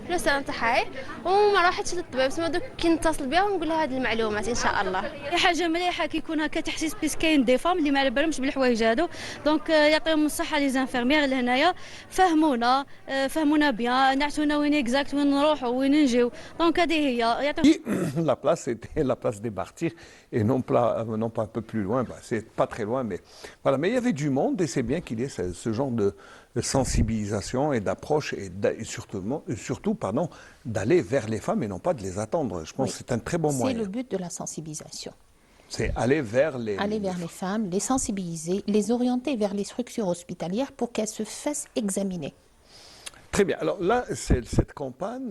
S14: اللسان تاعها وما راحتش للطبيب، تما دوك كي نتصل بها ونقول لها هذه المعلومات ان شاء الله.
S16: حاجه مليحه كي يكون هكا تحسيس، بيس كاين دي فام اللي ما على بالهمش بالحوايج هادو، دونك يعطيهم الصحه لي زانفيرميير لهنايا، فهمونا بيان، نعتونا وين اكزاكت وين نروحوا وين نجيو، دونك هذه هي يعطيهم.
S1: La place c'était la place des Martyrs et non pas un peu plus loin, c'est pas très loin, mais voilà. Mais il y avait du monde et c'est bien qu'il y ait ce genre de sensibilisation et d'approche et surtout d'aller vers les femmes et non pas de les attendre. Je pense que c'est un très bon moyen.
S11: C'est le but de la sensibilisation.
S1: C'est aller vers les
S11: femmes, les sensibiliser, les orienter vers les structures hospitalières pour qu'elles se fassent examiner.
S1: Très bien. Alors là, cette campagne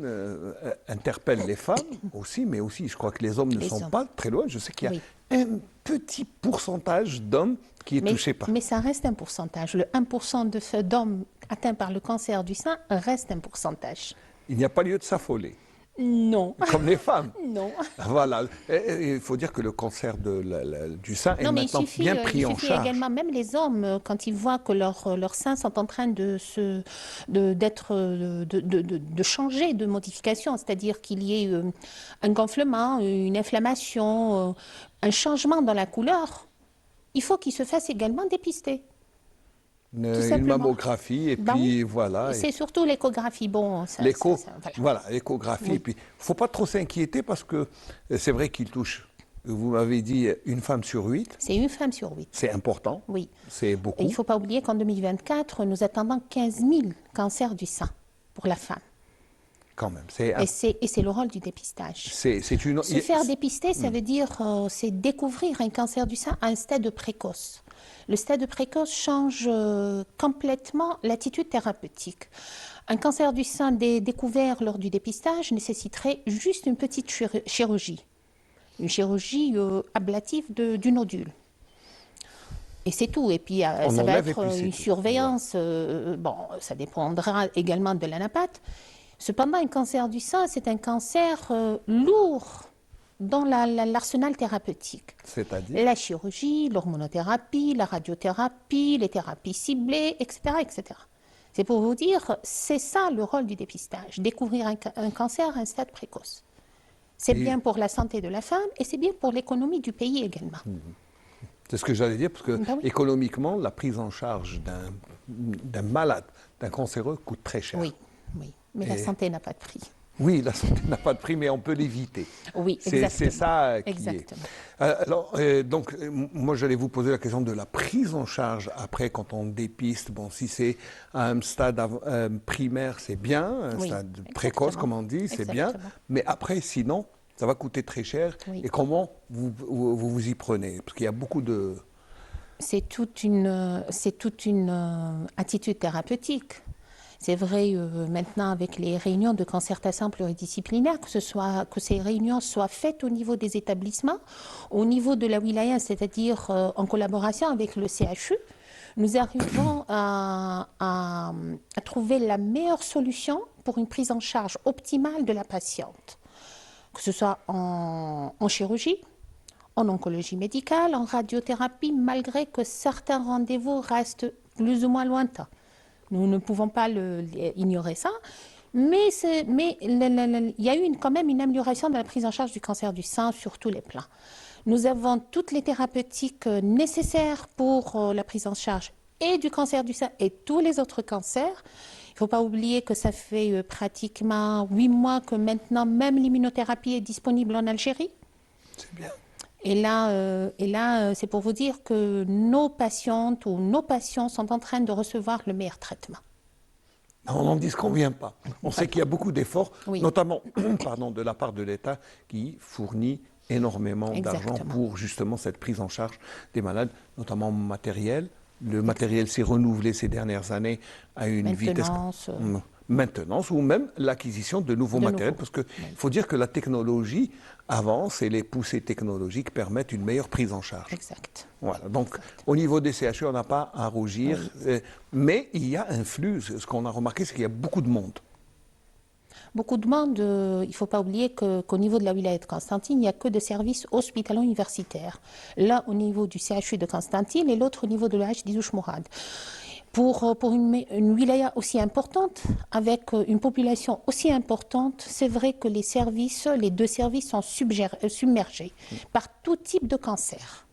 S1: interpelle les femmes aussi, mais aussi, je crois que les hommes ne sont pas très loin. Je sais qu'il y a un petit pourcentage d'hommes qui est touché par.
S11: Mais ça reste un pourcentage. Le 1% d'hommes atteints par le cancer du sein reste un pourcentage.
S1: Il n'y a pas lieu de s'affoler.
S11: Non.
S1: Comme les femmes.
S11: Non.
S1: Voilà. Il faut dire que le cancer du sein est maintenant bien pris en charge.
S11: Il suffit également, même les hommes, quand ils voient que leurs seins sont en train de changer de modification, c'est-à-dire qu'il y ait un gonflement, une inflammation, un changement dans la couleur, il faut qu'ils se fassent également dépister.
S1: Une mammographie et puis voilà.
S11: C'est surtout l'échographie. Bon,
S1: l'échographie. Et puis, il ne faut pas trop s'inquiéter parce que c'est vrai qu'il touche, vous m'avez dit, une femme sur 8.
S11: C'est une femme sur 8.
S1: C'est important.
S11: Oui.
S1: C'est beaucoup.
S11: Et il ne faut pas oublier qu'en 2024, nous attendons 15 000 cancers du sein pour la femme.
S1: Quand même.
S11: Et c'est le rôle du dépistage. Se faire dépister, ça veut dire c'est découvrir un cancer du sein à un stade précoce. Le stade précoce change complètement l'attitude thérapeutique. Un cancer du sein découvert lors du dépistage nécessiterait juste une petite chirurgie. Une chirurgie ablative du nodule. Et c'est tout. Et puis ça va être une surveillance. Bon, ça dépendra également de l'anapathe. Cependant, un cancer du sein, c'est un cancer lourd dans l'arsenal thérapeutique.
S1: C'est-à-dire
S11: la chirurgie, l'hormonothérapie, la radiothérapie, les thérapies ciblées, etc. etc. C'est pour vous dire, c'est ça le rôle du dépistage, découvrir un cancer à un stade précoce. C'est bien pour la santé de la femme et c'est bien pour l'économie du pays également.
S1: C'est ce que j'allais dire, parce que économiquement, la prise en charge d'un malade, d'un cancéreux, coûte très cher.
S11: Oui, oui. Mais la santé n'a pas de prix.
S1: Oui, la santé n'a pas de prix, mais on peut l'éviter.
S11: Oui, exactement.
S1: C'est ça qui
S11: exactement.
S1: est. Donc, moi, j'allais vous poser la question de la prise en charge après, quand on dépiste. Bon, si c'est à un stade primaire, c'est bien. Un stade précoce, comme on dit, c'est bien. Mais après, sinon, ça va coûter très cher. Oui. Et comment vous y prenez? Parce qu'il y a beaucoup de...
S11: C'est toute une attitude thérapeutique. C'est vrai maintenant avec les réunions de concertation pluridisciplinaire, que ces réunions soient faites au niveau des établissements, au niveau de la wilaya, c'est-à-dire en collaboration avec le CHU, nous arrivons à trouver la meilleure solution pour une prise en charge optimale de la patiente, que ce soit en chirurgie, en oncologie médicale, en radiothérapie, malgré que certains rendez-vous restent plus ou moins lointains. Nous ne pouvons pas ignorer ça, Mais il y a eu quand même une amélioration de la prise en charge du cancer du sein sur tous les plans. Nous avons toutes les thérapeutiques nécessaires pour la prise en charge et du cancer du sein et tous les autres cancers. Il ne faut pas oublier que ça fait pratiquement 8 mois que maintenant même l'immunothérapie est disponible en Algérie.
S1: C'est bien.
S11: Et là, c'est pour vous dire que nos patientes ou nos patients sont en train de recevoir le meilleur traitement.
S1: On n'en dit ce qu'on ne vient pas. On sait qu'il y a beaucoup d'efforts,
S11: Oui.
S1: notamment de la part de l'État qui fournit énormément d'argent pour justement cette prise en charge des malades, notamment matériel. Le matériel s'est renouvelé ces dernières années à une vitesse... Maintenance ou même l'acquisition de nouveaux matériels, parce qu'il faut dire que la technologie avance et les poussées technologiques permettent une meilleure prise en charge.
S11: Exact.
S1: Voilà. Donc, au niveau des CHU, on n'a pas à rougir, mais il y a un flux. Ce qu'on a remarqué, c'est qu'il y a beaucoup de monde.
S11: Beaucoup de monde. Il ne faut pas oublier qu'au niveau de la wilaya de Constantine, il n'y a que des services hospitalo-universitaires. L'un au niveau du CHU de Constantine et l'autre au niveau de l'H d'Izouch Mourad. Pour une wilaya aussi importante, avec une population aussi importante, c'est vrai que les deux services sont submergés par tout type de cancer.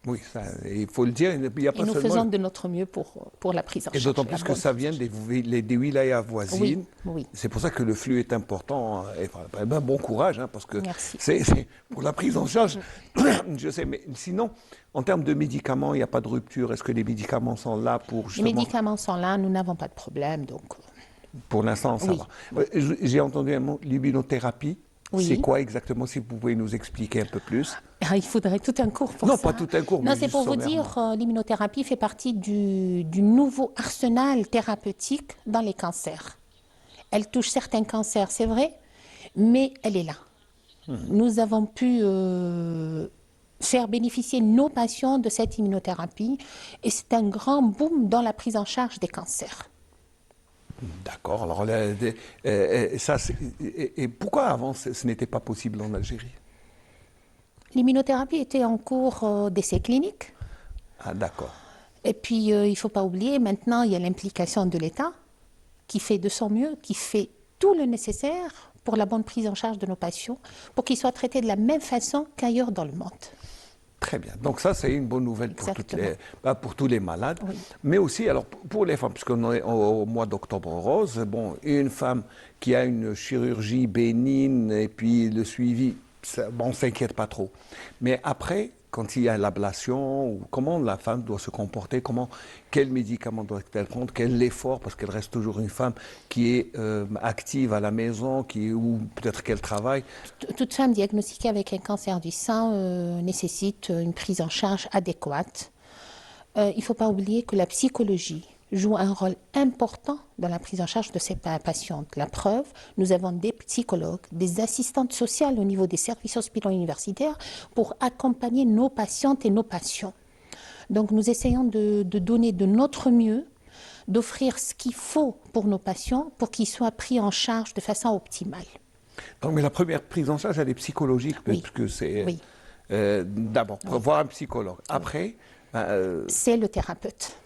S1: Oui, ça, il faut le dire. Il y a pas
S11: et nous
S1: seulement...
S11: faisons de notre mieux pour la prise en charge.
S1: Et d'autant plus que ça vient des wilayas voisines.
S11: Oui.
S1: C'est pour ça que le flux est important. Et, bon courage, hein, parce que c'est pour la prise en charge. Je sais, mais sinon, en termes de médicaments, il n'y a pas de rupture. Est-ce que les médicaments sont là pour justement...
S11: Les médicaments sont là, nous n'avons pas de problème. Donc...
S1: Pour l'instant, ça va. J'ai entendu un mot, l'immunothérapie.
S11: Oui.
S1: C'est quoi exactement, si vous pouvez nous expliquer un peu plus?
S11: Il faudrait tout un cours pour ça.
S1: Non, pas tout un cours, mais
S11: non, c'est pour vous dire, l'immunothérapie fait partie du nouveau arsenal thérapeutique dans les cancers. Elle touche certains cancers, c'est vrai, mais elle est là. Nous avons pu faire bénéficier nos patients de cette immunothérapie et c'est un grand boom dans la prise en charge des cancers.
S1: D'accord. Alors, et pourquoi avant ce n'était pas possible en Algérie?
S11: L'immunothérapie était en cours d'essai clinique.
S1: Ah, d'accord.
S11: Et puis, il ne faut pas oublier, maintenant, il y a l'implication de l'État qui fait de son mieux, qui fait tout le nécessaire pour la bonne prise en charge de nos patients, pour qu'ils soient traités de la même façon qu'ailleurs dans le monde.
S1: Très bien. Donc ça, c'est une bonne nouvelle pour tous les malades, mais aussi alors pour les femmes, puisqu'on est au mois d'octobre rose. Bon, une femme qui a une chirurgie bénigne et puis le suivi, on ne s'inquiète pas trop. Mais après, quand il y a l'ablation, comment la femme doit se comporter, quels médicaments doit-elle prendre, quel effort, parce qu'elle reste toujours une femme qui est active à la maison, ou peut-être qu'elle travaille.
S11: Toute femme diagnostiquée avec un cancer du sein nécessite une prise en charge adéquate. Il ne faut pas oublier que la psychologie joue un rôle important dans la prise en charge de ces patientes. La preuve, nous avons des psychologues, des assistantes sociales au niveau des services hospitalo-universitaires pour accompagner nos patientes et nos patients. Donc nous essayons de donner de notre mieux, d'offrir ce qu'il faut pour nos patients pour qu'ils soient pris en charge de façon optimale.
S1: Donc, mais la première prise en charge, elle est psychologique, parce que c'est d'abord voir un psychologue. Après,
S11: c'est le thérapeute.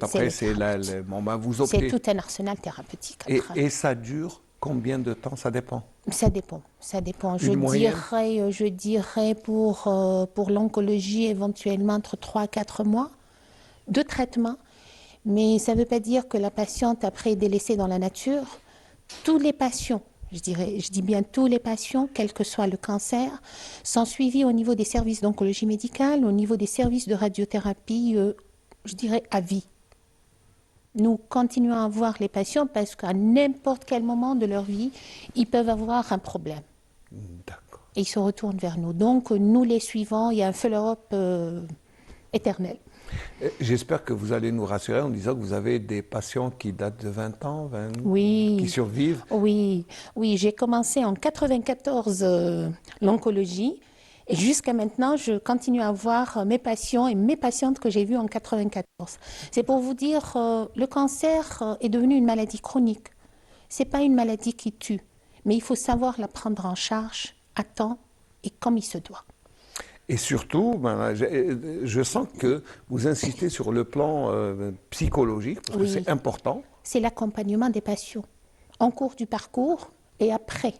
S1: Après, c'est vous optez.
S11: C'est tout un arsenal thérapeutique.
S1: Et ça dure combien de temps? Ça dépend.
S11: Ça dépend. Je dirais pour l'oncologie éventuellement entre 3 à 4 mois de traitement. Mais ça ne veut pas dire que la patiente après est délaissée dans la nature. Tous les patients, je dis bien tous les patients, quel que soit le cancer, sont suivis au niveau des services d'oncologie médicale, au niveau des services de radiothérapie, je dirais à vie. Nous continuons à voir les patients parce qu'à n'importe quel moment de leur vie, ils peuvent avoir un problème.
S1: D'accord.
S11: Et ils se retournent vers nous. Donc, nous les suivons. Il y a un follow-up éternel.
S1: J'espère que vous allez nous rassurer en disant que vous avez des patients qui datent de 20 ans, qui survivent.
S11: Oui, j'ai commencé en 1994 l'oncologie. Et jusqu'à maintenant, je continue à voir mes patients et mes patientes que j'ai vues en 1994. C'est pour vous dire, le cancer est devenu une maladie chronique. Ce n'est pas une maladie qui tue, mais il faut savoir la prendre en charge à temps et comme il se doit.
S1: Et surtout, je sens que vous insistez sur le plan psychologique, parce que c'est important.
S11: C'est l'accompagnement des patients. en cours du parcours et après.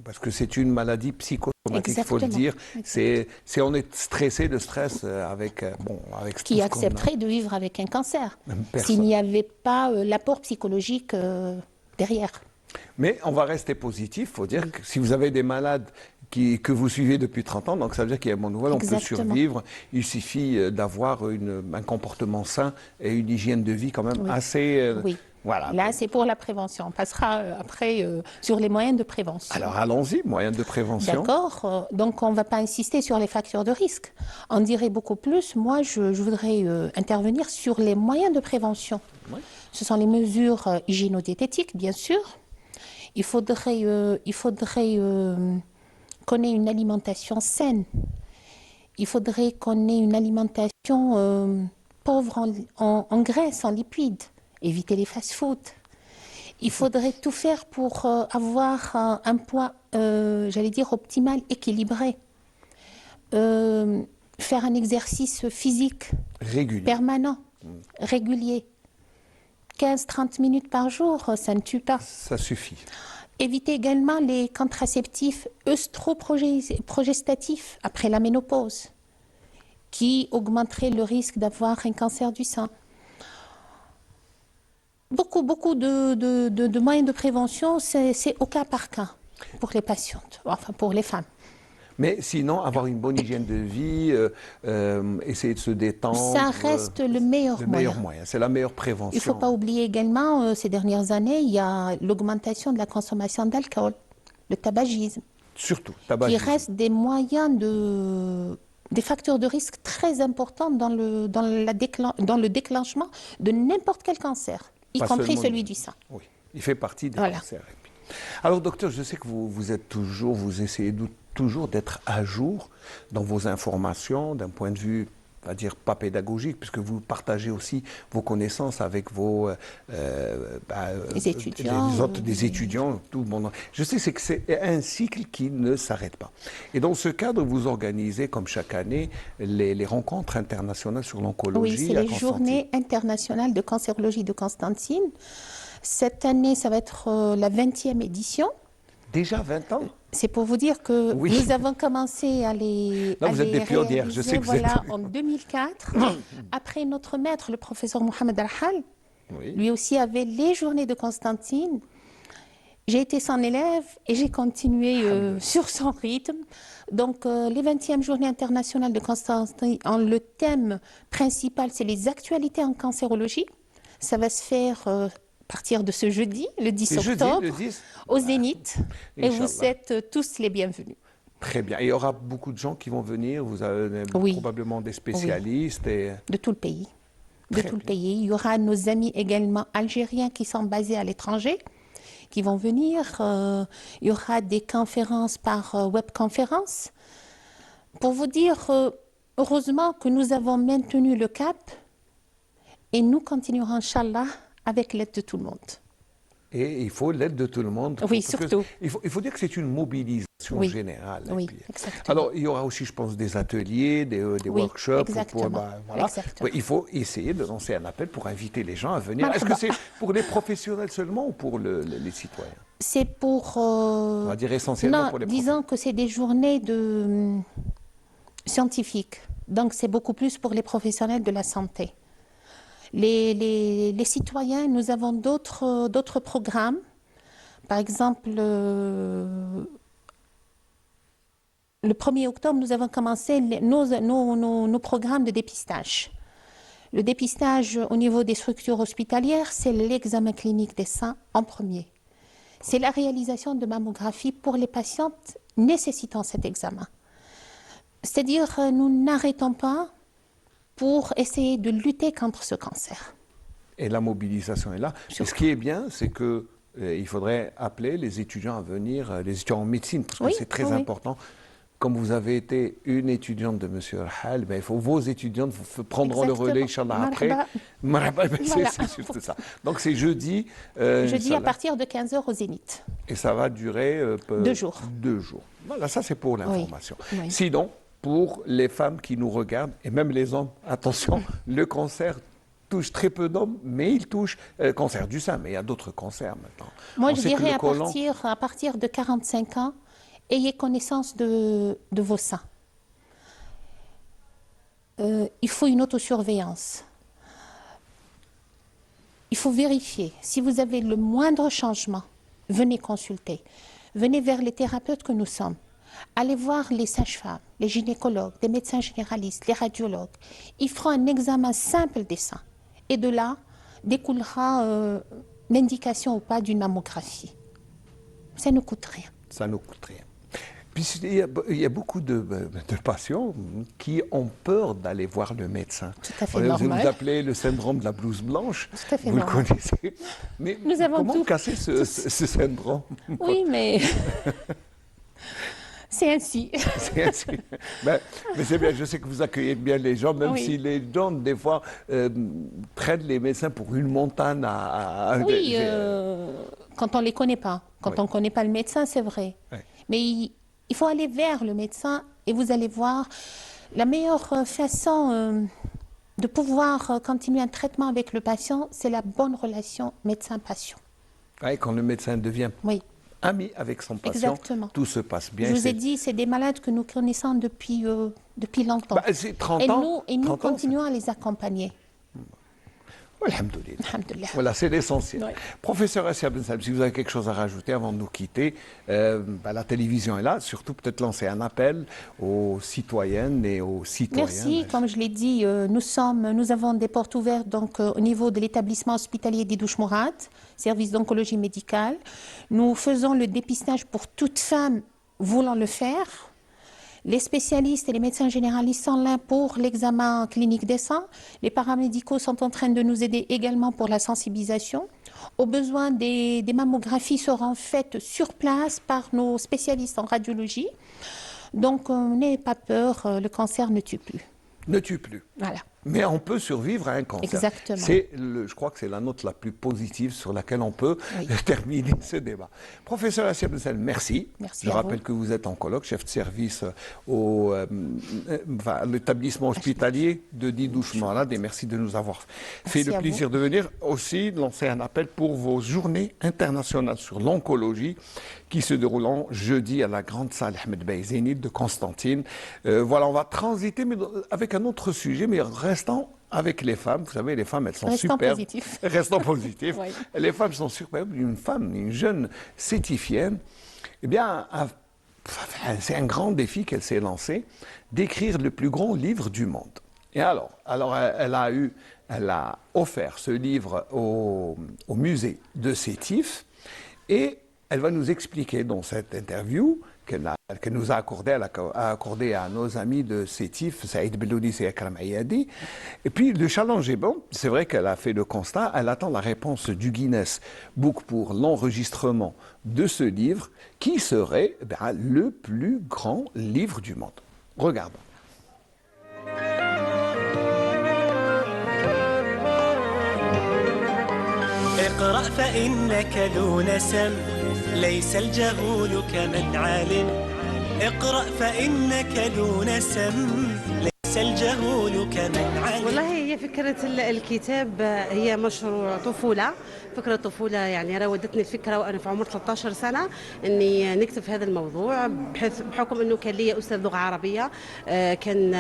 S1: Parce que c'est une maladie psychosomatique, il faut le dire. C'est on est stressé, le stress avec
S11: qui accepterait de vivre avec un cancer s'il n'y avait pas l'apport psychologique derrière.
S1: Mais on va rester positif, il faut dire que si vous avez des malades que vous suivez depuis 30 ans, donc ça veut dire qu'il y a une bonne nouvelle, on peut survivre. Il suffit d'avoir un comportement sain et une hygiène de vie quand même assez... Voilà.
S11: Là, c'est pour la prévention. On passera après sur les moyens de prévention.
S1: Alors, allons-y, moyens de prévention.
S11: D'accord. Donc, on ne va pas insister sur les facteurs de risque. On dirait beaucoup plus. Moi, je voudrais intervenir sur les moyens de prévention. Oui. Ce sont les mesures hygiéno-diététiques, bien sûr. Il faudrait qu'on ait une alimentation saine. Il faudrait qu'on ait une alimentation pauvre en graisse, en lipides. Éviter les fast-foods. Il faudrait tout faire pour avoir un poids, j'allais dire, optimal, équilibré. Faire un exercice physique permanent, régulier. 15-30 minutes par jour, ça ne tue pas.
S1: Ça suffit.
S11: Éviter également les contraceptifs œstroprogestatifs après la ménopause, qui augmenteraient le risque d'avoir un cancer du sein. Beaucoup de moyens de prévention, c'est au cas par cas pour les patientes, enfin pour les femmes.
S1: Mais sinon, avoir une bonne hygiène de vie, essayer de se détendre...
S11: Ça reste le meilleur
S1: moyen. C'est la meilleure prévention.
S11: Il ne faut pas oublier également, ces dernières années, il y a l'augmentation de la consommation d'alcool, le tabagisme.
S1: Surtout, tabagisme.
S11: Qui reste des moyens des facteurs de risque très importants dans le déclenchement de n'importe quel cancer, y compris celui du sein.
S1: Oui, il fait partie des cancers. Alors, docteur, je sais que vous essayez toujours d'être à jour dans vos informations, d'un point de vue, on va dire, pas pédagogique, puisque vous partagez aussi vos connaissances avec
S11: les étudiants.
S1: des étudiants, tout le monde. Je sais que c'est un cycle qui ne s'arrête pas. Et dans ce cadre, vous organisez, comme chaque année, les rencontres internationales sur l'oncologie.
S11: Oui, c'est les journées internationales de cancérologie de Constantine. Cette année, ça va être la 20e édition.
S1: Déjà 20 ans?
S11: C'est pour vous dire que nous avons commencé à les
S1: vous êtes des pionnières, je sais que vous êtes...
S11: en 2004. Après notre maître, le professeur Mohamed Al-Hal, lui aussi avait les journées de Constantine. J'ai été son élève et j'ai continué sur son rythme. Donc, les 20e journées internationales de Constantine, le thème principal, c'est les actualités en cancérologie. Ça va se faire... à partir de ce jeudi, le 10 octobre, au Zénith. Et vous êtes tous les bienvenus.
S1: Très bien. Et il y aura beaucoup de gens qui vont venir. Vous avez probablement des spécialistes. Et...
S11: De tout le pays. De tout le pays. Il y aura nos amis également algériens qui sont basés à l'étranger, qui vont venir. Il y aura des conférences par webconférence. Pour vous dire, heureusement que nous avons maintenu le cap et nous continuerons, Inch'Allah, avec l'aide de tout le monde.
S1: Et il faut l'aide de tout le monde.
S11: Oui, surtout.
S1: Il faut dire que c'est une mobilisation générale.
S11: Oui, exactement.
S1: Alors, il y aura aussi, je pense, des ateliers, des workshops.
S11: Exactement.
S1: Exactement. Il faut essayer de lancer un appel pour inviter les gens à venir. Est-ce que c'est pour les professionnels seulement ou pour les citoyens?
S11: C'est pour...
S1: On va dire essentiellement pour les
S11: disons que c'est des journées scientifiques. Donc, c'est beaucoup plus pour les professionnels de la santé. Les citoyens, nous avons d'autres programmes. Par exemple, le 1er octobre, nous avons commencé nos programmes de dépistage. Le dépistage au niveau des structures hospitalières, c'est l'examen clinique des seins en premier. C'est la réalisation de mammographie pour les patientes nécessitant cet examen. C'est-à-dire, nous n'arrêtons pas pour essayer de lutter contre ce cancer.
S1: Et la mobilisation est là. Et ce qui est bien, c'est que il faudrait appeler les étudiants à venir, les étudiants en médecine, parce que c'est très important. Comme vous avez été une étudiante de M. Al-Hal, il faut vos étudiantes prendront le relais, Inch'Allah, après. C'est juste ça. Donc c'est jeudi.
S11: Jeudi à partir de 15h au Zénith.
S1: Et ça va durer
S11: 2 jours.
S1: 2 jours. Voilà, ça c'est pour l'information.
S11: Oui.
S1: Sinon, pour les femmes qui nous regardent, et même les hommes, attention, le cancer touche très peu d'hommes, mais il touche le cancer du sein. Mais il y a d'autres cancers maintenant.
S11: Moi,
S1: On
S11: je
S1: sait que
S11: dirais
S1: le côlon-
S11: à partir de 45 ans, ayez connaissance de vos seins. Il faut une autosurveillance. Il faut vérifier. Si vous avez le moindre changement, venez consulter. Venez vers les thérapeutes que nous sommes. Allez voir les sages-femmes, les gynécologues, les médecins généralistes, les radiologues. Ils feront un examen simple des seins. Et de là, découlera l'indication ou pas d'une mammographie. Ça ne coûte rien.
S1: Ça ne coûte rien. Puis il y a beaucoup de patients qui ont peur d'aller voir le médecin.
S11: Tout à fait
S1: Vous
S11: normal.
S1: nous appelez le syndrome de la blouse blanche.
S11: Tout à fait
S1: vous
S11: normal.
S1: le connaissez. Mais
S11: Nous avons
S1: comment
S11: tout-
S1: casser ce syndrome?
S11: Oui, mais c'est ainsi.
S1: C'est ainsi. Mais c'est bien, je sais que vous accueillez bien les gens, même
S11: Oui.
S1: si les gens, des fois, prennent les médecins pour une montagne à
S11: Oui, quand on ne les connaît pas. Quand
S1: Oui.
S11: on ne connaît pas le médecin, c'est vrai.
S1: Ouais.
S11: Mais il faut aller vers le médecin et vous allez voir la meilleure façon de pouvoir continuer un traitement avec le patient, c'est la bonne relation médecin-patient.
S1: Ouais, quand le médecin devient
S11: Oui,
S1: ami avec son patient,
S11: Exactement.
S1: tout se passe bien.
S11: je vous ai
S1: C'est-
S11: dit, c'est des malades que nous connaissons depuis longtemps.
S1: Bah, c'est 30
S11: et
S1: ans.
S11: nous
S1: 30 ans,
S11: continuons à les accompagner.
S1: Alhamdoulilah.
S11: Alhamdoulilah.
S1: Voilà, c'est l'essentiel.
S11: Oui.
S1: Professeur Assia Ben Salem, si vous avez quelque chose à rajouter avant de nous quitter, la télévision est là, surtout peut-être lancer un appel aux citoyennes et aux citoyens.
S11: Merci. Comme je l'ai dit, nous avons des portes ouvertes donc, au niveau de l'établissement hospitalier d'Idouche Mourad, service d'oncologie médicale. Nous faisons le dépistage pour toute femme voulant le faire. Les spécialistes et les médecins généralistes sont là pour l'examen clinique des seins. Les paramédicaux sont en train de nous aider également pour la sensibilisation. Au besoin, des mammographies seront faites sur place par nos spécialistes en radiologie. Donc, n'ayez pas peur, le cancer ne tue plus.
S1: Ne tue plus.
S11: Voilà.
S1: Mais on peut survivre à un cancer.
S11: Exactement.
S1: Je crois que c'est la note la plus positive sur laquelle on peut terminer ce débat. Professeur Assia Ben Salem, merci.
S11: Merci
S1: Je
S11: à
S1: rappelle
S11: vous.
S1: que vous êtes oncologue, chef de service à l'établissement hospitalier de Didouche Mourad, et merci de nous avoir fait
S11: Merci
S1: le
S11: à
S1: plaisir de venir. Aussi, lancer un appel pour vos journées internationales sur l'oncologie qui se dérouleront jeudi à la grande salle Ahmed Bey Zénith de Constantine. Voilà, on va transiter mais avec un autre sujet, mais restant avec les femmes. Vous savez, les femmes, elles sont
S11: Restons
S1: superbes.
S11: positifs.
S1: Restons positifs.
S11: Oui.
S1: Les femmes sont superbes. Une jeune sétifienne, eh bien, c'est un grand défi qu'elle s'est lancé, d'écrire le plus grand livre du monde. Et alors elle a offert ce livre au musée de Sétif, et elle va nous expliquer dans cette interview qu'elle nous a accordé à nos amis de Sétif, Saïd Bellounis et Akram Ayadi. Et puis le challenge est bon, c'est vrai qu'elle a fait le constat, elle attend la réponse du Guinness Book pour l'enregistrement de ce livre, qui serait le plus grand livre du monde. Regardons.
S17: اقرأ فإنك ذو نسم ليس الجهول كمن علم اقرأ فإنك ذو نسم ليس الجهول كمن علم.
S18: والله هي فكرة الكتاب هي مشروع طفولة، فكرة طفولة يعني راودتني الفكرة وأنا في عمر 13 سنة إني نكتب في هذا الموضوع، بحكم إنه كان لي أستاذ لغة عربية كان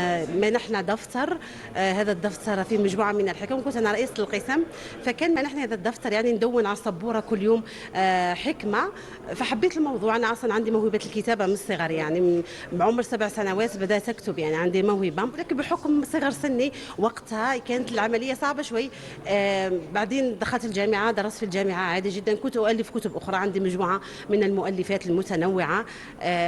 S18: منحنا دفتر، هذا الدفتر فيه مجموعة من الحكم، كنت أنا رئيسة القسم، فكان منحني هذا الدفتر يعني ندون على السبورة كل يوم حكمة، فحبيت الموضوع. أنا أصلا عندي موهبة الكتابة من الصغر، يعني من عمر 7 سنوات بدأت أكتب، يعني عندي موهبة، لكن بحكم صغر سني وقتها كانت العملية صعبة شوي. بعدين دخلت الجامعة، درست في الجامعة عادي جدا، كنت أؤلف كتب أخرى، عندي مجموعة من المؤلفات المتنوعة،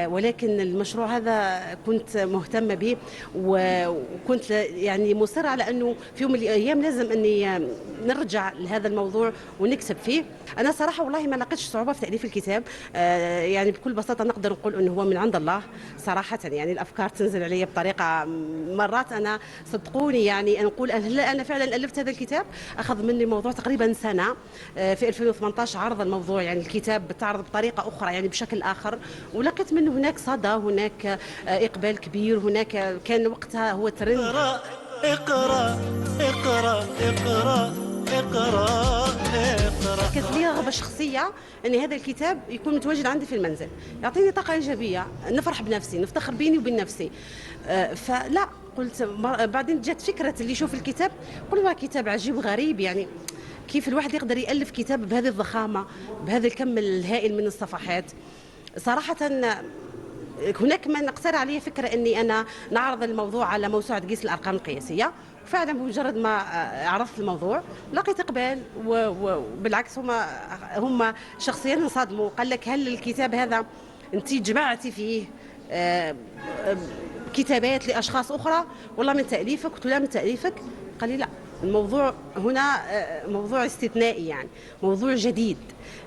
S18: ولكن المشروع هذا كنت مهتمة به، وكنت يعني مصرة على أنه في يوم من الأيام لازم أني نرجع لهذا الموضوع ونكتب فيه. أنا صراحة والله ما لقيتش صعوبة في تأليف الكتاب، يعني بكل بساطة نقدر نقول أنه هو من عند الله صراحة، يعني الأفكار تنزل علي بطريقة مرات أنا صدقوني يعني نقول هلا أنا فعلا ألفت هذا الكتاب. أخذ مني موضوع تقريبا سنة، في 2018 عرض الموضوع يعني الكتاب بتعرض بطريقة أخرى يعني بشكل آخر، ولقيت منه هناك صدى، هناك إقبال كبير، هناك كان وقتها هو ترند.
S17: اقرأ اقرأ اقرأ اقرأ اقرأ.
S18: كانت لي رغبه شخصيه ان هذا الكتاب يكون متواجد عندي في المنزل، يعطيني طاقه ايجابيه، نفرح بنفسي، نفتخر بيني وبين نفسي. فلا قلت بعدين جات فكره اللي يشوف الكتاب، قلت والله كتاب عجيب غريب، يعني كيف الواحد يقدر يالف كتاب بهذه الضخامه، بهذا الكم الهائل من الصفحات. صراحه هناك من اقترح علي فكره اني انا نعرض الموضوع على موسوعه قيس الارقام القياسيه، فعلا بمجرد ما عرضت الموضوع لقيت اقبال، وبالعكس هم شخصيا انصدموا، قال لك هل الكتاب هذا انت جمعتي فيه كتابات لاشخاص اخرى والله من تاليفك؟ قلت لا من تاليفك. قال لي لا، الموضوع هنا موضوع استثنائي، يعني موضوع جديد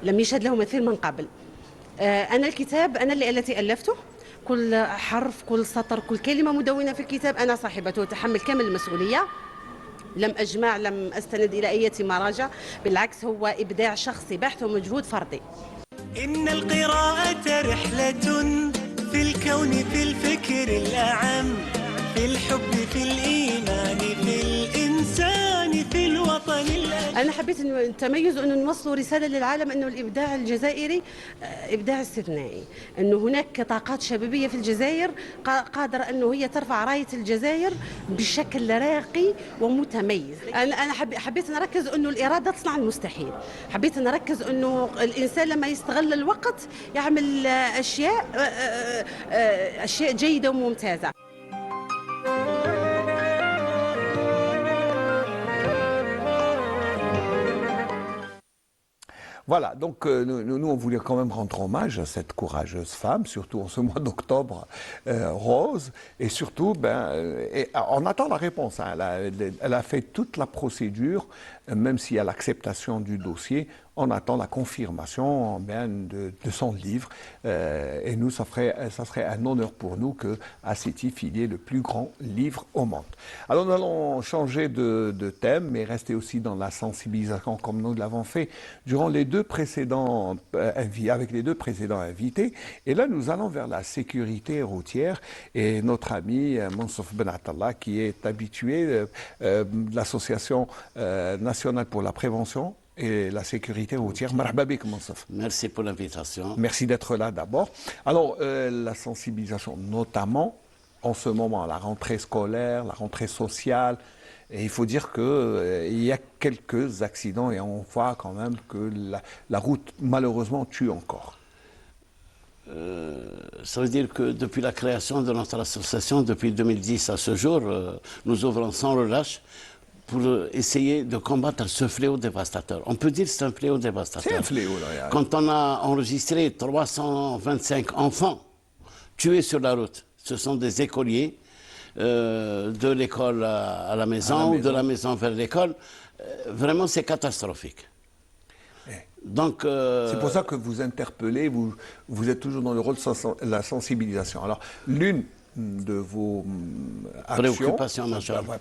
S18: لم يشهد له مثيل من قبل. انا الكتاب انا التي الفته، كل حرف كل سطر كل كلمة مدونة في الكتاب أنا صاحبته، وتحمل كامل المسؤولية. لم أجمع، لم أستند إلى أي مراجع، بالعكس هو إبداع شخصي بحت ومجهود فردي.
S17: إن القراءة رحلة في الكون، في الفكر الأعم، في الحب، في الإيمان، في الإنسان، في الوطن الأجل.
S18: أنا حبيت إنه التميز، إنه نوصلوا رسالة للعالم إنه الإبداع الجزائري إبداع استثنائي، إنه هناك طاقات شبابية في الجزائر قادرة إنه هي ترفع راية الجزائر بشكل راقي ومتميز. أنا حبيت نركز إنه الإرادة تصنع المستحيل، حبيت نركز إنه الإنسان لما يستغل الوقت يعمل أشياء جيدة وممتازة.
S1: Voilà, donc nous, on voulait quand même rendre hommage à cette courageuse femme, surtout en ce mois d'octobre rose, et surtout, on attend la réponse. Hein. Elle a fait toute la procédure, même s'il y a l'acceptation du dossier, on attend la confirmation de son livre. Et nous, ça serait un honneur pour nous que Assétif, il y ait le plus grand livre au monde. Alors nous allons changer de thème, mais rester aussi dans la sensibilisation comme nous l'avons fait durant les deux précédents avec les deux précédents invités. Et là, nous allons vers la sécurité routière. Et notre ami Mansouf Benatallah, qui est habitué de l'association nationale pour la prévention et la sécurité routière. Marhaba bik, Mansouf.
S19: Merci pour l'invitation.
S1: Merci d'être là d'abord. Alors, la sensibilisation, notamment en ce moment, la rentrée scolaire, la rentrée sociale, et il faut dire qu'il y a quelques accidents et on voit quand même que la route, malheureusement, tue encore.
S19: Ça veut dire que depuis la création de notre association, depuis 2010 à ce jour, nous ouvrons sans relâche pour essayer de combattre ce fléau dévastateur. On peut dire que c'est un fléau dévastateur.
S1: C'est un fléau, là.
S19: Quand on a enregistré 325 enfants tués sur la route, ce sont des écoliers de l'école à la maison ou de la maison vers l'école. Vraiment, c'est catastrophique. Donc,
S1: c'est pour ça que vous interpellez, vous êtes toujours dans le rôle de la sensibilisation. Alors, l'une de vos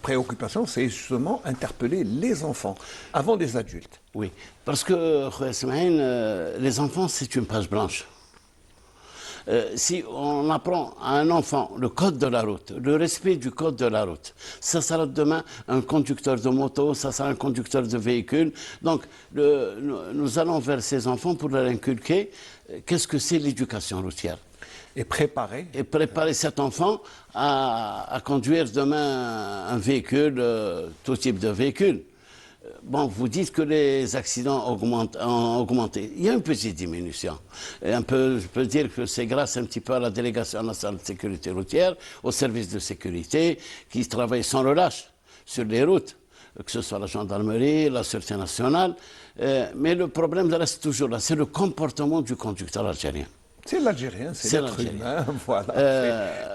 S1: préoccupations, c'est justement interpeller les enfants avant les adultes.
S19: Oui, parce que les enfants, c'est une page blanche. Si on apprend à un enfant le code de la route, le respect du code de la route, ça sera demain un conducteur de moto, ça sera un conducteur de véhicule. Donc, nous allons vers ces enfants pour leur inculquer qu'est-ce que c'est l'éducation routière.
S1: Et préparer
S19: cet enfant à conduire demain un véhicule, tout type de véhicule. Bon, vous dites que les accidents ont augmenté. Il y a une petite diminution. Et je peux dire que c'est grâce un petit peu à la Délégation nationale de sécurité routière, aux services de sécurité, qui travaillent sans relâche sur les routes, que ce soit la gendarmerie, la sûreté nationale. Mais le problème reste toujours là, c'est le comportement du conducteur algérien.
S1: C'est l'Algérien, c'est l'être humain, voilà.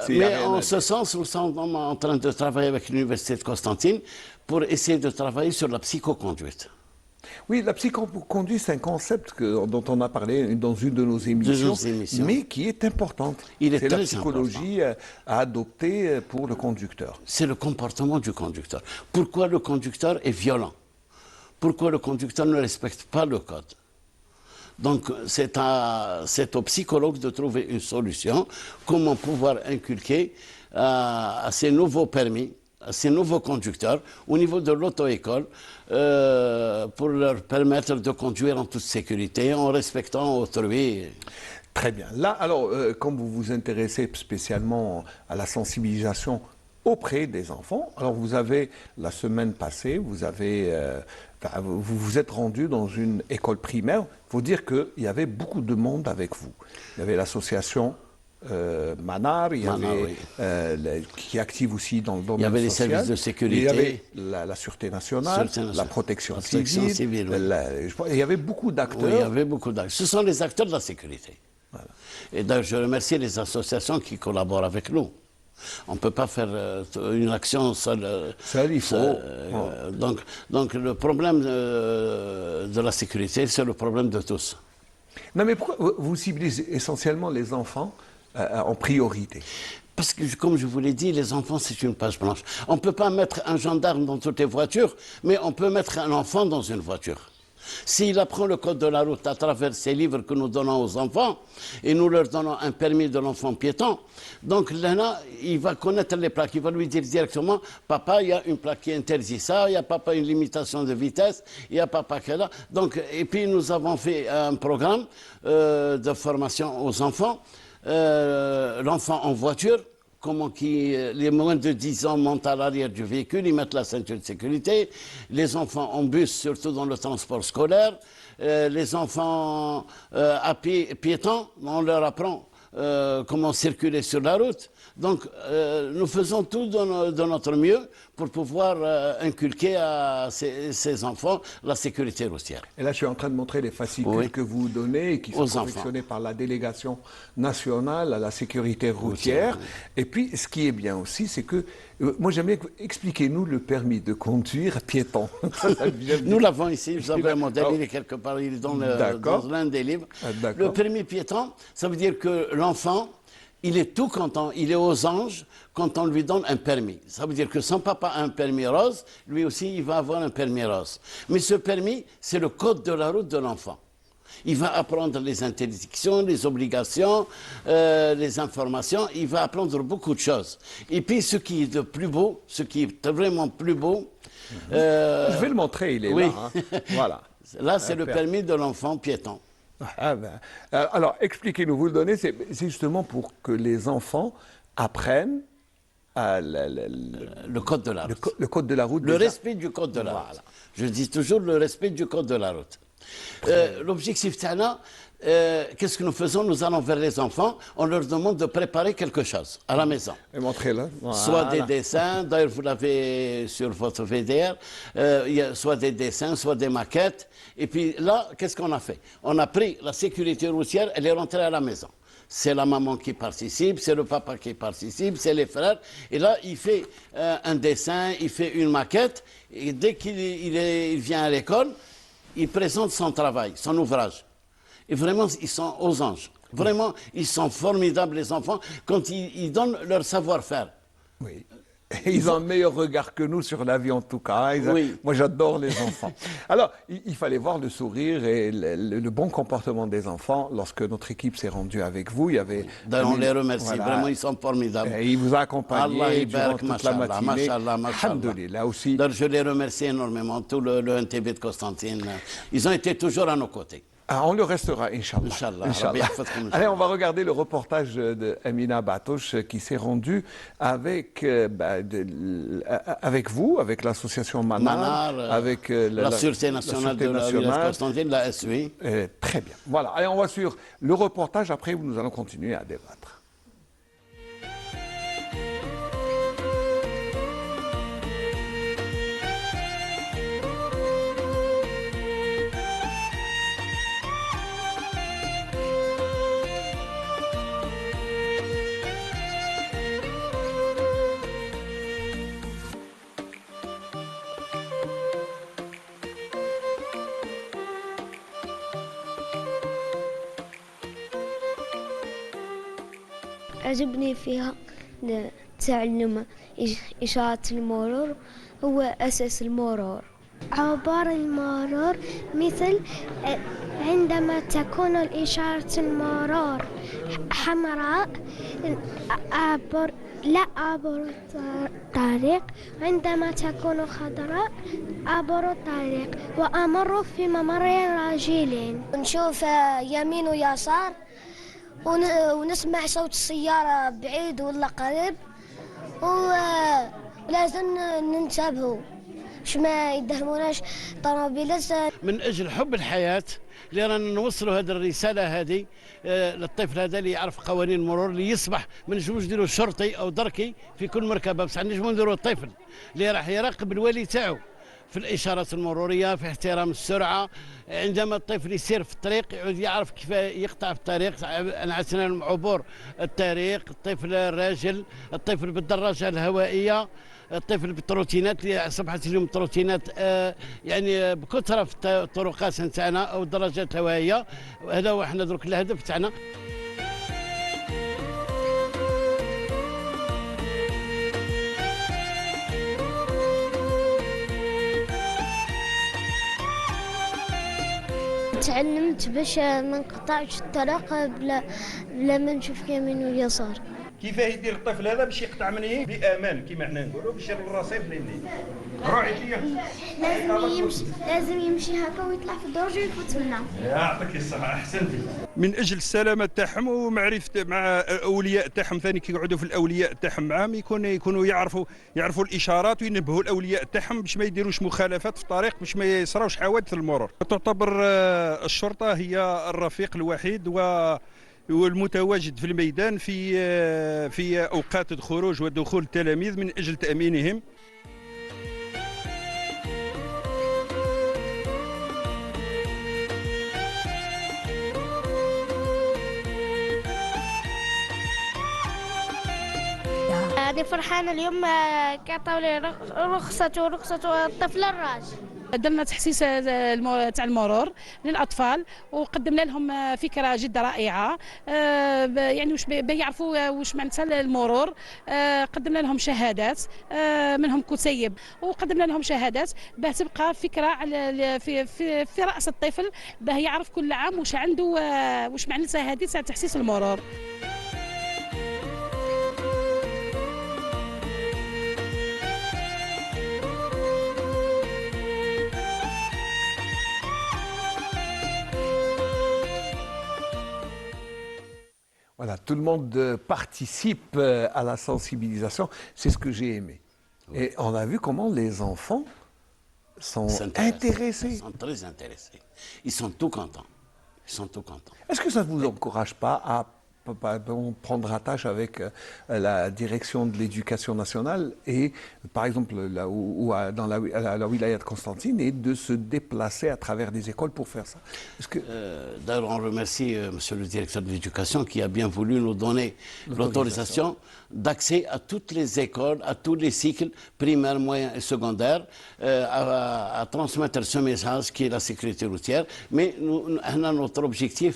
S19: Mais en ce sens, nous sommes en train de travailler avec l'Université de Constantine pour essayer de travailler sur la psychoconduite.
S1: Oui, la psychoconduite, c'est un concept dont on a parlé dans une de nos émissions, mais qui est importante. C'est la psychologie à adopter pour le conducteur.
S19: C'est le comportement du conducteur. Pourquoi le conducteur est violent? Pourquoi le conducteur ne respecte pas le code? Donc, c'est aux psychologues de trouver une solution, comment pouvoir inculquer à ces nouveaux permis, ces nouveaux conducteurs au niveau de l'auto-école pour leur permettre de conduire en toute sécurité, en respectant autrui.
S1: Très bien. Là, alors, comme vous vous intéressez spécialement à la sensibilisation auprès des enfants, alors vous avez, la semaine passée, vous vous êtes rendu dans une école primaire. Il faut dire qu'il y avait beaucoup de monde avec vous. Il y avait l'association Manar, il y avait qui est active aussi dans le domaine social.
S19: Il y avait les services de sécurité.
S1: Il y avait la Sûreté nationale, la protection civile. Il y avait beaucoup d'acteurs.
S19: Oui, il y avait beaucoup d'acteurs. Ce sont les acteurs de la sécurité. Voilà. Et d'ailleurs, je remercie les associations qui collaborent avec nous. On ne peut pas faire une action seule.
S1: Il faut.
S19: Donc le problème de la sécurité, c'est le problème de tous.
S1: Non, mais pourquoi vous ciblez essentiellement les enfants en priorité?
S19: Parce que, comme je vous l'ai dit, les enfants, c'est une page blanche. On ne peut pas mettre un gendarme dans toutes les voitures, mais on peut mettre un enfant dans une voiture. S'il apprend le code de la route à travers ces livres que nous donnons aux enfants, et nous leur donnons un permis de l'enfant piéton, donc là, il va connaître les plaques. Il va lui dire directement, papa, il y a une plaque qui interdit ça, il y a papa une limitation de vitesse, il y a papa qui est là. Donc, et puis nous avons fait un programme de formation aux enfants. L'enfant en voiture, comment les moins de 10 ans montent à l'arrière du véhicule, ils mettent la ceinture de sécurité. Les enfants en bus, surtout dans le transport scolaire. Les enfants à pied, piétons, on leur apprend comment circuler sur la route. Donc, nous faisons tout de notre mieux pour pouvoir inculquer à ces enfants la sécurité routière.
S1: Et là, je suis en train de montrer les fascicules que vous donnez et qui sont confectionnés par la délégation nationale à la sécurité routière. Et puis, ce qui est bien aussi, c'est que, moi j'aime bien, expliquez-nous le permis de conduire piéton.
S19: Nous l'avons ici, vous avez un modèle, il est quelque part, il est dans l'un des livres. Le permis piéton, ça veut dire que l'enfant, il est tout content, il est aux anges quand on lui donne un permis. Ça veut dire que son papa a un permis rose, lui aussi il va avoir un permis rose. Mais ce permis, c'est le code de la route de l'enfant. Il va apprendre les interdictions, les obligations, les informations, il va apprendre beaucoup de choses. Et puis ce qui est de plus beau, ce qui est vraiment plus beau...
S1: Je vais le montrer, il est là. Hein. Voilà.
S19: Là, c'est le permis de l'enfant piéton.
S1: Alors, expliquez-nous, vous le donnez, c'est justement pour que les enfants apprennent
S19: le code de la route.
S1: Le code de la route.
S19: Le respect du code de la route. Je dis toujours le respect du code de la route. L'objectif, qu'est-ce que nous faisons? Nous allons vers les enfants, on leur demande de préparer quelque chose à la maison.
S1: Et montrez-le.
S19: Soit des dessins, d'ailleurs vous l'avez sur votre VDR, soit des dessins, soit des maquettes. Et puis là, qu'est-ce qu'on a fait? On a pris la sécurité routière, elle est rentrée à la maison. C'est la maman qui participe, c'est le papa qui participe, c'est les frères. Et là, il fait un dessin, il fait une maquette. Et dès qu'il vient à l'école, il présente son travail, son ouvrage. Et vraiment, ils sont aux anges. Vraiment, ils sont formidables, les enfants, quand ils donnent leur savoir-faire.
S1: Oui. Ils ont un meilleur regard que nous sur la vie, en tout cas. Moi, j'adore les enfants. Alors, il fallait voir le sourire et le bon comportement des enfants. Lorsque notre équipe s'est rendue avec vous, il y avait...
S19: On les remercie. Voilà. Vraiment, ils sont formidables.
S1: Et ils vous ont accompagné durant toute la matinée.
S19: Alhamdulillah aussi. Je les remercie énormément, tout le NTB de Constantine. Ils ont été toujours à nos côtés.
S1: Ah, on le restera, Inch'Allah. Allez, on va regarder le reportage d'Amina Batouche qui s'est rendu avec, avec vous, avec l'association Manar, avec
S19: la Sûreté nationale de la Constantine, la SUI.
S1: Très bien. Voilà, allez, on va suivre le reportage. Après, nous allons continuer à débattre.
S20: عجبني فيها تعلم إشارة المرور هو أساس المرور. عبارة المرور مثل عندما تكون الإشارة المرور حمراء أعبر لا أعبر الطريق عندما تكون خضراء أعبر الطريق وأمر في ممر راجلين نشوف يمين ويسار ونسمع صوت السيارة بعيد ولا قريب ولازم ننتبهوا باش ما يدهموناش طرابيلات.
S19: من اجل حب الحياه اللي رانا نوصلوا هذه الرساله هذه للطفل هذا اللي يعرف قوانين المرور، اللي يصبح ما نجموش نديروا شرطي او دركي في كل مركبه، بصح نجموا نديروا الطفل اللي راح يراقب الوالي تاعو في الاشارات المروريه، في احترام السرعه. عندما الطفل يسير في الطريق يعود يعرف كيف يقطع في الطريق اثناء عبور الطريق، الطفل الراجل، الطفل بالدراجه الهوائيه، الطفل بالتروتينات اللي اصبحت اليوم التروتينات يعني بكثره في الطرقات نتاعنا او الدراجات الهوائيه. هذا هو احنا درك الهدف تاعنا.
S20: تعلمت باش ما نقطعش الطريق بلا ما نشوف يمين ويسار.
S21: كيفاه يدير الطفل هذا باش يقطع من ايه بامان كما حنا نقولوا باش الرصيف ليني روحي
S20: لازم يمشي هكا ويطلع في الدرج ويفوت منها.
S21: يعطيك الصحه احسنتي. من اجل السلامه تاعهم ومعرفه مع الاولياء تاعهم ثاني كي يقعدوا في الاولياء تاعهم معاهم يكونوا يعرفوا الاشارات وينبهوا الاولياء تاعهم باش ما يديروش مخالفات في الطريق باش ما يصراوش حوادث المرور. تعتبر الشرطه هي الرفيق الوحيد والمتواجد في الميدان في اوقات الخروج ودخول التلاميذ من اجل تامينهم.
S20: أنا فرحانة اليوم كعطاو لي رخصة الطفل الراجل.
S22: درنا تحسيس تاع المرور للاطفال وقدمنا لهم فكره جدا رائعه، يعني واش يعرفوا واش معناتها المرور. قدمنا لهم شهادات منهم كتيب، وقدمنا لهم شهادات باه تبقى فكره على في راس الطفل باه يعرف كل عام واش عنده واش معناتها هذه تاع تحسيس المرور.
S1: Voilà, tout le monde participe à la sensibilisation. C'est ce que j'ai aimé. Oui. Et on a vu comment les enfants sont intéressés.
S19: Ils sont très intéressés. Ils sont tout contents.
S1: Est-ce que ça ne vous encourage pas à prendre attache avec la direction de l'éducation nationale et, par exemple, là où dans la wilaya de Constantine, et de se déplacer à travers des écoles pour faire ça?
S19: D'ailleurs, on remercie monsieur le directeur de l'éducation qui a bien voulu nous donner l'autorisation d'accès à toutes les écoles, à tous les cycles primaires, moyens et secondaires, à transmettre ce message qui est la sécurité routière. Mais notre objectif,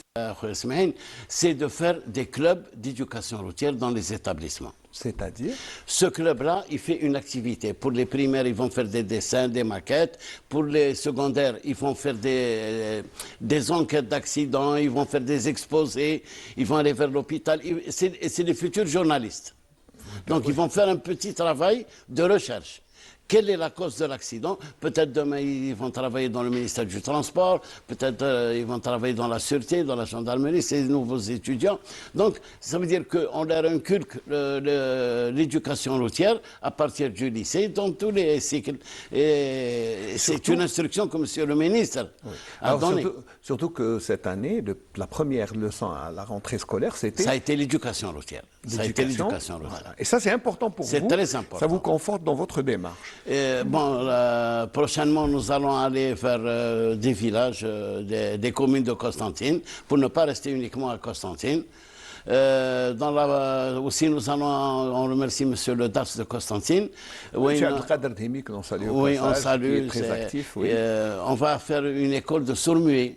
S19: c'est de faire des clubs d'éducation routière dans les établissements.
S1: C'est-à-dire?
S19: Ce club-là, il fait une activité. Pour les primaires, ils vont faire des dessins, des maquettes. Pour les secondaires, ils vont faire des enquêtes d'accidents, ils vont faire des exposés, ils vont aller vers l'hôpital. C'est les futurs journalistes. Donc, ils vont faire un petit travail de recherche. Quelle est la cause de l'accident? Peut-être demain, ils vont travailler dans le ministère du Transport, peut-être ils vont travailler dans la sûreté, dans la gendarmerie, ces nouveaux étudiants. Donc, ça veut dire qu'on leur inculque l'éducation routière à partir du lycée, dans tous les cycles. Et c'est une instruction que monsieur le ministre a donnée.
S1: Surtout que cette année, la première leçon à la rentrée scolaire, c'était...
S19: Ça a été l'éducation routière.
S1: Ça a été l'éducation routière. Voilà. Et ça, c'est important pour vous.
S19: C'est très important.
S1: Ça vous conforte dans votre démarche.
S19: Prochainement, nous allons aller vers des villages, des communes de Constantine, pour ne pas rester uniquement à Constantine. Aussi, nous allons, on remercie monsieur le DAS de Constantine.
S1: Oui, on salue.
S19: Oui, on salue.
S1: Très actif. Oui.
S19: On va faire une école de sourds-muets,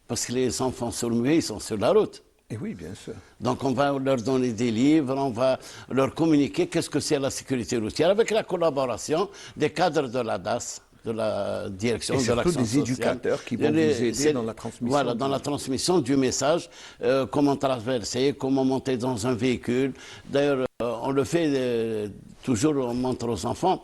S19: parce que les enfants sourds-muets, ils sont sur la route.
S1: Et oui, bien sûr.
S19: Donc on va leur donner des livres, on va leur communiquer qu'est-ce que c'est la sécurité routière avec la collaboration des cadres de la DAS, de la direction de l'action sociale.
S1: Et surtout des éducateurs qui vont vous aider dans la transmission.
S19: Voilà, dans la transmission du message, comment traverser, comment monter dans un véhicule. D'ailleurs, on le fait toujours, on montre aux enfants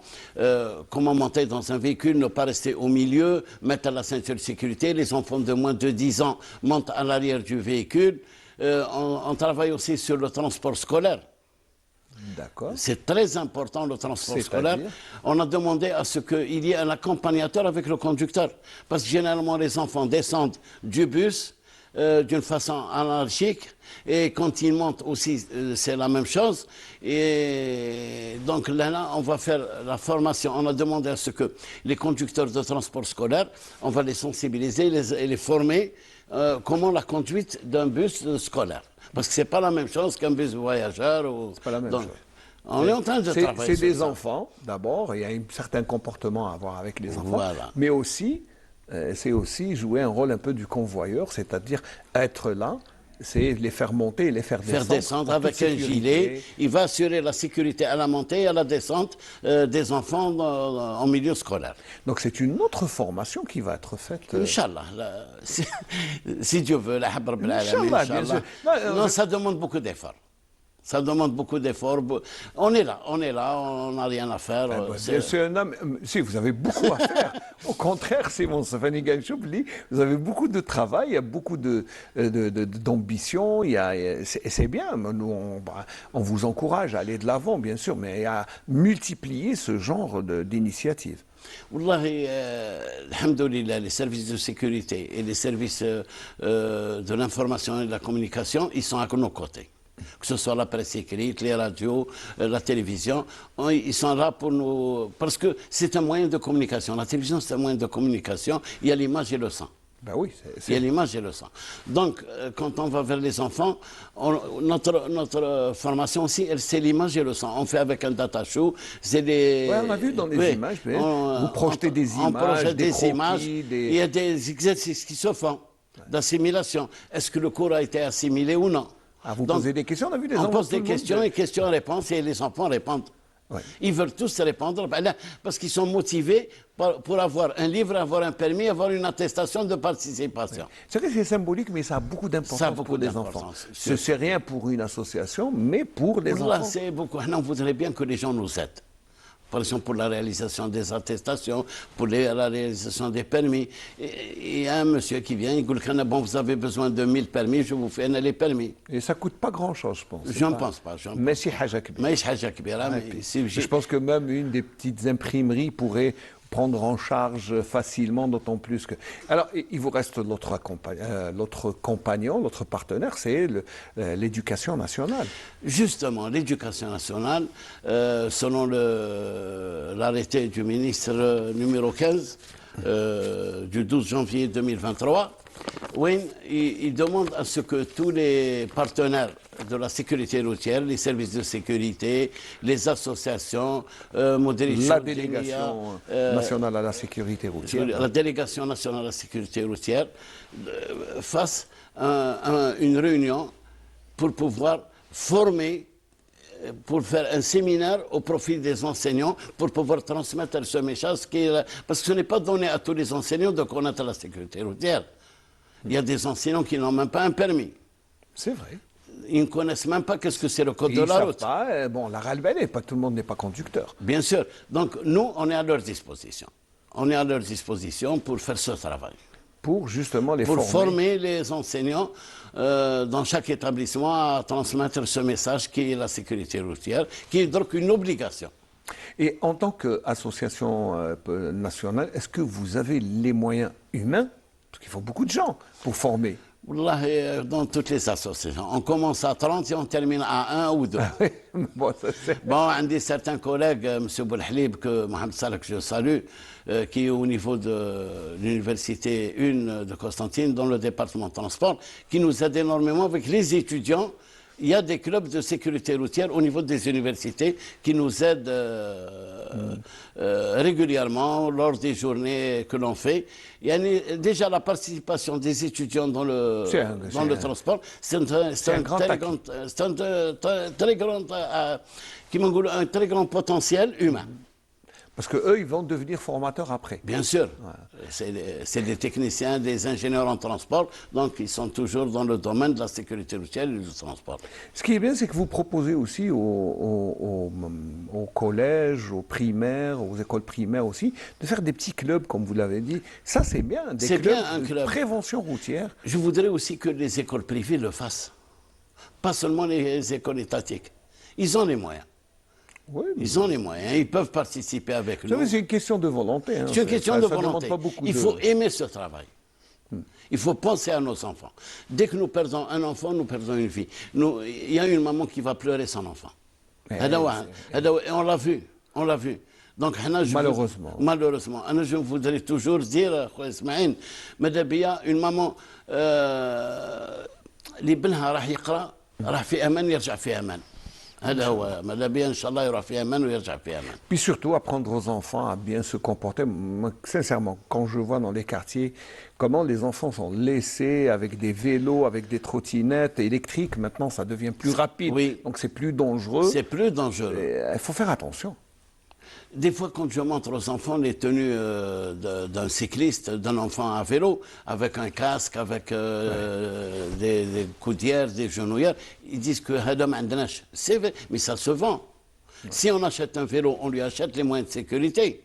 S19: comment monter dans un véhicule, ne pas rester au milieu, mettre la ceinture de sécurité. Les enfants de moins de 10 ans montent à l'arrière du véhicule. On travaille aussi sur le transport scolaire.
S1: D'accord.
S19: C'est très important le transport scolaire. On a demandé à ce qu'il y ait un accompagnateur avec le conducteur. Parce que généralement les enfants descendent du bus d'une façon anarchique et quand ils montent aussi c'est la même chose. Et donc là on va faire la formation. On a demandé à ce que les conducteurs de transport scolaire, on va les sensibiliser et les former comment la conduite d'un bus scolaire. Parce que ce n'est pas la même chose qu'un bus voyageur.
S1: C'est pas la même chose.
S19: On est en train de travailler.
S1: C'est des enfants, d'abord, il y a un certain comportement à avoir avec les enfants, mais aussi, c'est aussi jouer un rôle un peu du convoyeur, c'est-à-dire être là, c'est les faire monter et les faire descendre.
S19: Faire descendre avec un gilet, il va assurer la sécurité à la montée et à la descente des enfants en milieu scolaire.
S1: Donc c'est une autre formation qui va être faite.
S19: Inch'Allah, si Dieu veut,
S1: Inch'Allah, bien sûr.
S19: Non, ça demande beaucoup d'efforts. Ça demande beaucoup d'efforts. On est là, on n'a rien à faire.
S1: C'est un homme. Si, vous avez beaucoup à faire. Au contraire, Simon Safani Ganchoubli, vous avez beaucoup de travail, il y a beaucoup d'ambition. C'est bien. Nous, on vous encourage à aller de l'avant, bien sûr, mais à multiplier ce genre d'initiatives.
S19: Wallahi, alhamdoulilah, les services de sécurité et les services de l'information et de la communication, ils sont à nos côtés. Que ce soit la presse écrite, les radios, la télévision, ils sont là pour nous... Parce que c'est un moyen de communication. La télévision, c'est un moyen de communication. Il y a l'image et le son.
S1: Ben oui,
S19: il y a l'image et le son. Donc, quand on va vers les enfants, notre formation aussi, c'est l'image et le son. On fait avec un data show.
S1: Oui, on a vu dans les images. Vous projetez des images,
S19: on projette des
S1: croquis,
S19: images. Il y a des exercices qui se font d'assimilation. Est-ce que le cours a été assimilé ou non?
S1: Vous posez des questions, on a vu des enfants.
S19: On pose des questions et questions-réponses et les enfants répondent. Ouais. Ils veulent tous répondre parce qu'ils sont motivés pour avoir un livre, avoir un permis, avoir une attestation de participation.
S1: Ouais. C'est vrai que c'est symbolique, mais ça a beaucoup d'importance pour les enfants. Ce n'est rien pour une association, mais pour les enfants.
S19: C'est beaucoup. On voudrait bien que les gens nous aident. Par exemple, pour la réalisation des attestations, pour la réalisation des permis. Il y a un monsieur qui vient, il dit bon, vous avez besoin de 1000 permis, je vous fais les permis.
S1: Et ça ne coûte pas grand-chose, je pense.
S19: Je ne pense pas.
S1: Mais c'est haja kbira. Je pense que même une des petites imprimeries pourrait prendre en charge facilement, d'autant plus que... Alors, il vous reste l'autre compagnon, l'autre partenaire, c'est l'éducation nationale.
S19: Justement, l'éducation nationale, selon l'arrêté du ministre numéro 15 du 12 janvier 2023, oui, il demande à ce que tous les partenaires de la sécurité routière, les services de sécurité, les associations,
S1: la délégation nationale à la sécurité routière,
S19: la délégation nationale à la sécurité routière, fassent une réunion pour pouvoir former, pour faire un séminaire au profit des enseignants pour pouvoir transmettre ce message, parce que ce n'est pas donné à tous les enseignants de connaître la sécurité routière. Il y a des enseignants qui n'ont même pas un permis.
S1: C'est vrai.
S19: Ils ne connaissent même pas qu'est-ce que c'est le code de la route.
S1: Pas, bon, la ralbelle, tout le monde n'est pas conducteur.
S19: Bien sûr. Donc, nous, on est à leur disposition. On est à leur disposition pour faire ce travail.
S1: Pour justement les
S19: former. Pour former les enseignants dans chaque établissement à transmettre ce message qui est la sécurité routière, qui est donc une obligation.
S1: Et en tant qu'association nationale, est-ce que vous avez les moyens humains? Parce qu'il faut beaucoup de gens pour former.
S19: Dans toutes les associations. On commence à 30 et on termine à 1 ou 2.
S1: Bon,
S19: on dit certains collègues, M. Bouhlib, que Mohamed Salah, que je salue, qui est au niveau de l'université 1 de Constantine, dans le département de transport, qui nous aide énormément avec les étudiants. Il y a des clubs de sécurité routière au niveau des universités qui nous aident régulièrement lors des journées que l'on fait. Il y a déjà la participation des étudiants dans le transport, c'est un très grand potentiel humain.
S1: Parce qu'eux, ils vont devenir formateurs après.
S19: Bien sûr. C'est des techniciens, des ingénieurs en transport, donc ils sont toujours dans le domaine de la sécurité routière et du transport.
S1: Ce qui est bien, c'est que vous proposez aussi au collège, aux primaires, aux écoles primaires aussi, de faire des petits clubs, comme vous l'avez dit. Ça, c'est bien, des clubs de prévention routière.
S19: Je voudrais aussi que les écoles privées le fassent. Pas seulement les écoles étatiques. Ils ont les moyens.
S1: Oui,
S19: ils ont les moyens, ils peuvent participer avec nous.
S1: C'est une question de volonté. Hein.
S19: C'est une question de volonté. Il faut aimer ce travail. Il faut penser à nos enfants. Dès que nous perdons un enfant, nous perdons une vie. Il y a une maman qui va pleurer son enfant. Et on l'a vu. On l'a vu. Donc,
S1: malheureusement.
S19: Malheureusement. Je voudrais toujours dire, une maman, اللي بنها راح يقرا راح في امان يرجع في امان. هذا هو ماذا بيا ان شاء الله يروح في امان ويرجع في امان.
S1: Puis surtout apprendre aux enfants à bien se comporter. Moi, sincèrement, quand je vois dans les quartiers comment les enfants sont laissés avec des vélos, avec des trottinettes électriques, maintenant ça devient plus rapide.
S19: Oui.
S1: Donc c'est plus dangereux.
S19: C'est plus dangereux.
S1: Il faut faire attention.
S19: Des fois, quand je montre aux enfants les tenues d'un cycliste, d'un enfant à vélo, avec un casque, avec des coudières, des genouillères, ils disent que c'est vrai, mais ça se vend. Si on achète un vélo, on lui achète les moyens de sécurité.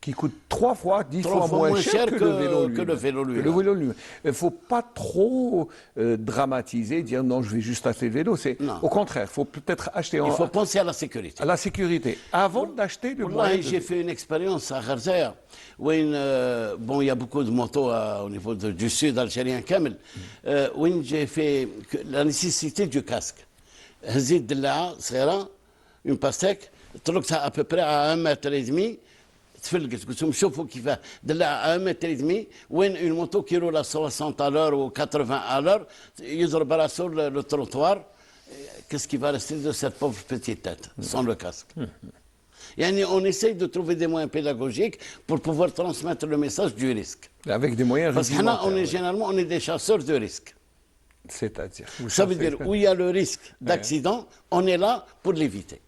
S1: Qui coûte 10 fois moins cher que le vélo lui-même. Il ne faut pas trop dramatiser, dire non, je vais juste acheter le vélo. Au contraire, il faut peut-être acheter...
S19: Il faut penser à la sécurité.
S1: À la sécurité, avant d'acheter le moyen.
S19: J'ai fait une expérience à Kharzaïa, où il y a beaucoup de motos au niveau du sud algérien, Kamel, où j'ai fait la nécessité du casque. Hazid Della, une pastèque, تركتها à peu près à 1,5 mètre. تفلقت قلت لهم شوفوا كيفاه دلع 1,5 متر وين اون موتو كي رولا 60 à l'heure ou 80 à l'heure يضرب راسه le trottoir. Qu'est-ce qui va rester de cette pauvre petite tête sans le casque? Yani on essaye de trouver des moyens pédagogiques pour pouvoir transmettre le message du risque.
S1: Avec des moyens
S19: rudimentaires. Parce que généralement on est des chasseurs de risque.
S1: C'est-à-dire
S19: ça veut dire où il y a le risque d'accident, on est là pour l'éviter.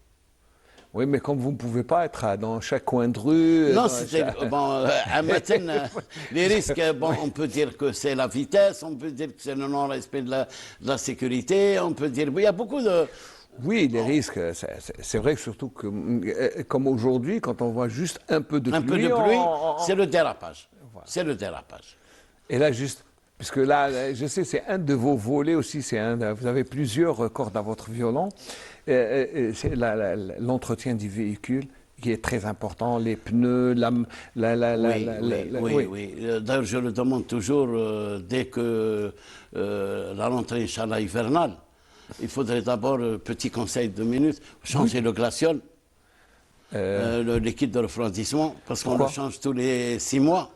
S1: Oui, mais comme vous ne pouvez pas être dans chaque coin de rue...
S19: Non, c'était... Bon, à Maten, les risques, bon, on peut dire que c'est la vitesse, on peut dire que c'est le non-respect de la sécurité, on peut dire... Il y a beaucoup de...
S1: Oui, les risques, c'est vrai que surtout que, comme aujourd'hui, quand on voit juste un peu de pluie...
S19: Un peu de pluie, c'est le dérapage. Voilà. C'est le dérapage.
S1: Et là, juste... Puisque là, je sais, c'est un de vos volets aussi, vous avez plusieurs cordes à votre violon. C'est l'entretien du véhicule qui est très important, les pneus,
S19: oui. D'ailleurs, je le demande toujours, dès que la rentrée, Inch'Allah, hivernale, il faudrait d'abord, petit conseil de 2 minutes, changer le glaciol, le liquide de refroidissement, parce qu'on le change tous les 6 mois.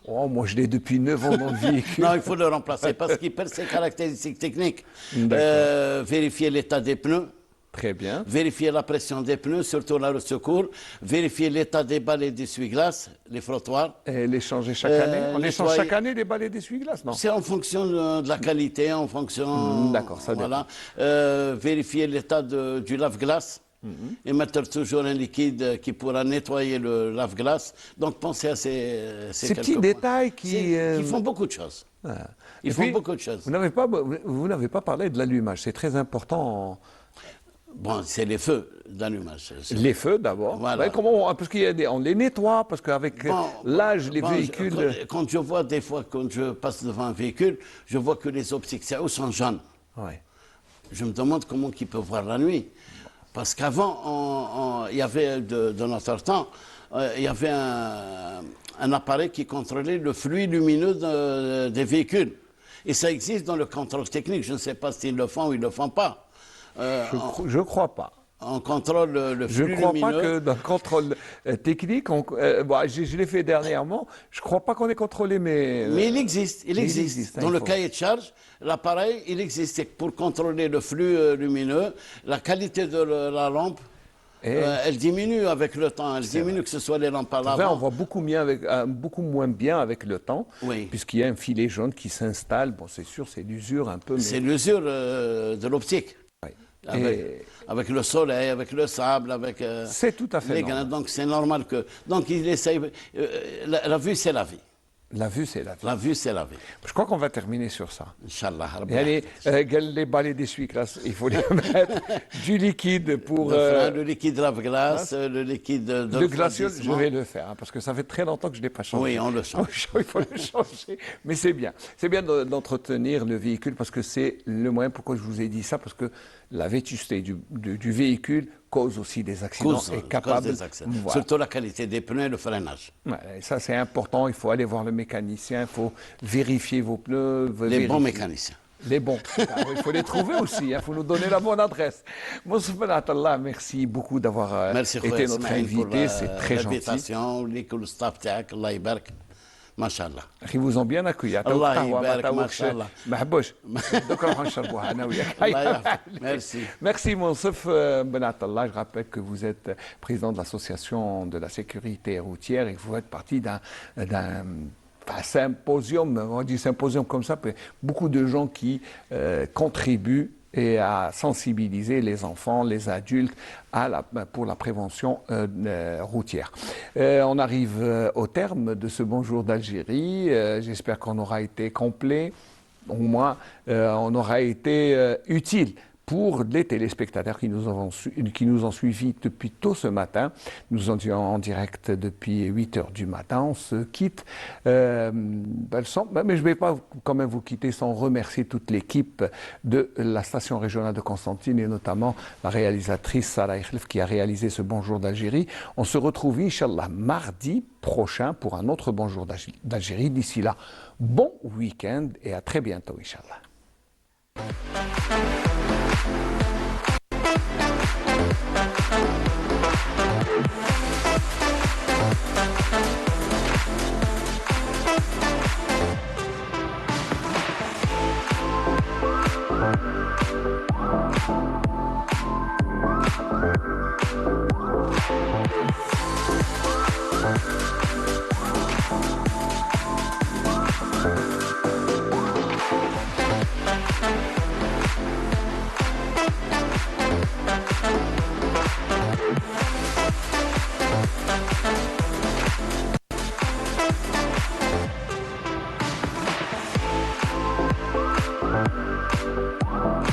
S1: Oh, moi, je l'ai depuis 9 ans dans le véhicule.
S19: Non, il faut le remplacer parce qu'il perd ses caractéristiques techniques. Vérifier l'état des pneus.
S1: Très bien.
S19: Vérifier la pression des pneus, surtout la secours. Vérifier l'état des balais d'essuie-glace, les frottoirs.
S1: Et les changer chaque année. On les change chaque année, les balais d'essuie-glace, non?
S19: C'est en fonction de la qualité, en fonction...
S1: D'accord, ça dépend.
S19: Voilà. Vérifier l'état du lave-glace. Et mettre toujours un liquide qui pourra nettoyer le lave-glace. Donc pensez à ces
S1: petits détails qui
S19: font beaucoup de choses. Ils font beaucoup de choses.
S1: Vous n'avez pas parlé de l'allumage, c'est très important.
S19: Bon, c'est les feux d'allumage.
S1: Les feux d'abord.
S19: Voilà.
S1: Parce qu'on les nettoie, parce qu'avec l'âge, les véhicules...
S19: Quand je vois des fois, quand je passe devant un véhicule, je vois que les optiques sont jaunes.
S1: Ouais.
S19: Je me demande comment ils peuvent voir la nuit. Parce qu'avant, il y avait, de notre temps, il y avait un appareil qui contrôlait le flux lumineux des véhicules. Et ça existe dans le contrôle technique. Je ne sais pas s'ils le font ou ils ne le font pas.
S1: Je ne crois pas.
S19: On contrôle le flux lumineux.
S1: Je ne crois pas que dans le contrôle technique, je l'ai fait dernièrement, je ne crois pas qu'on ait contrôlé, mais...
S19: Mais il existe. Dans le cahier de charge, l'appareil, il existe pour contrôler le flux lumineux, la qualité de la lampe. Elle diminue avec le temps, elle diminue que ce soit les lampes à l'avant.
S1: On voit beaucoup moins bien avec le temps, puisqu'il y a un filet jaune qui s'installe. Bon, c'est sûr, c'est l'usure un peu.
S19: C'est l'usure de l'optique. Avec le soleil, avec le sable, avec
S1: c'est tout à fait
S19: les grains. Donc c'est normal que... Donc il essaye... la vue, c'est la vie.
S1: La vue, c'est la vie.
S19: La vue, c'est la vie.
S1: Je crois qu'on va terminer sur ça.
S19: Inch'Allah.
S1: Les balais d'essuie-glace, il faut les mettre du liquide pour...
S19: le liquide lave-glace, le liquide de
S1: le glacier, je vais le faire, hein, parce que ça fait très longtemps que je ne l'ai pas changé.
S19: Oui, on le change.
S1: Il faut le changer. Mais c'est bien. C'est bien d'entretenir le véhicule, parce que c'est le moyen. Pourquoi je vous ai dit ça? Parce que la vétusté du véhicule cause aussi des accidents et capable
S19: des accidents. Voilà. Surtout la qualité des pneus et le freinage.
S1: Ouais, ça c'est important, il faut aller voir le mécanicien, il faut vérifier vos pneus.
S19: Les bons mécaniciens.
S1: Les bons. Il faut les trouver aussi, il faut nous donner la bonne adresse. Moussafa, merci beaucoup d'avoir été notre invité, c'est très gentil.
S19: L'invitation, le staff, Allah يبارك. Machallah.
S1: Ils vous ont bien accueilli.
S19: Allah يبارك machallah.
S1: Merci. Merci Moussafa Benatallah. Je rappelle que vous êtes président de l'association de la sécurité routière et que vous êtes partie d'un symposium, on dit symposium comme ça, beaucoup de gens qui contribuent et à sensibiliser les enfants, les adultes pour la prévention routière. On arrive au terme de ce Bonjour d'Algérie. J'espère qu'on aura été complet, au moins on aura été utile pour les téléspectateurs qui nous ont suivis depuis tôt ce matin. Nous sommes en direct depuis 8 h du matin. On se quitte. Mais je ne vais pas quand même vous quitter sans remercier toute l'équipe de la station régionale de Constantine et notamment la réalisatrice Sarah Ikhlef qui a réalisé ce Bonjour d'Algérie. On se retrouve, Inch'Allah, mardi prochain pour un autre Bonjour d'Algérie. D'ici là, bon week-end et à très bientôt, Inch'Allah.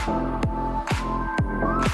S3: Thank you.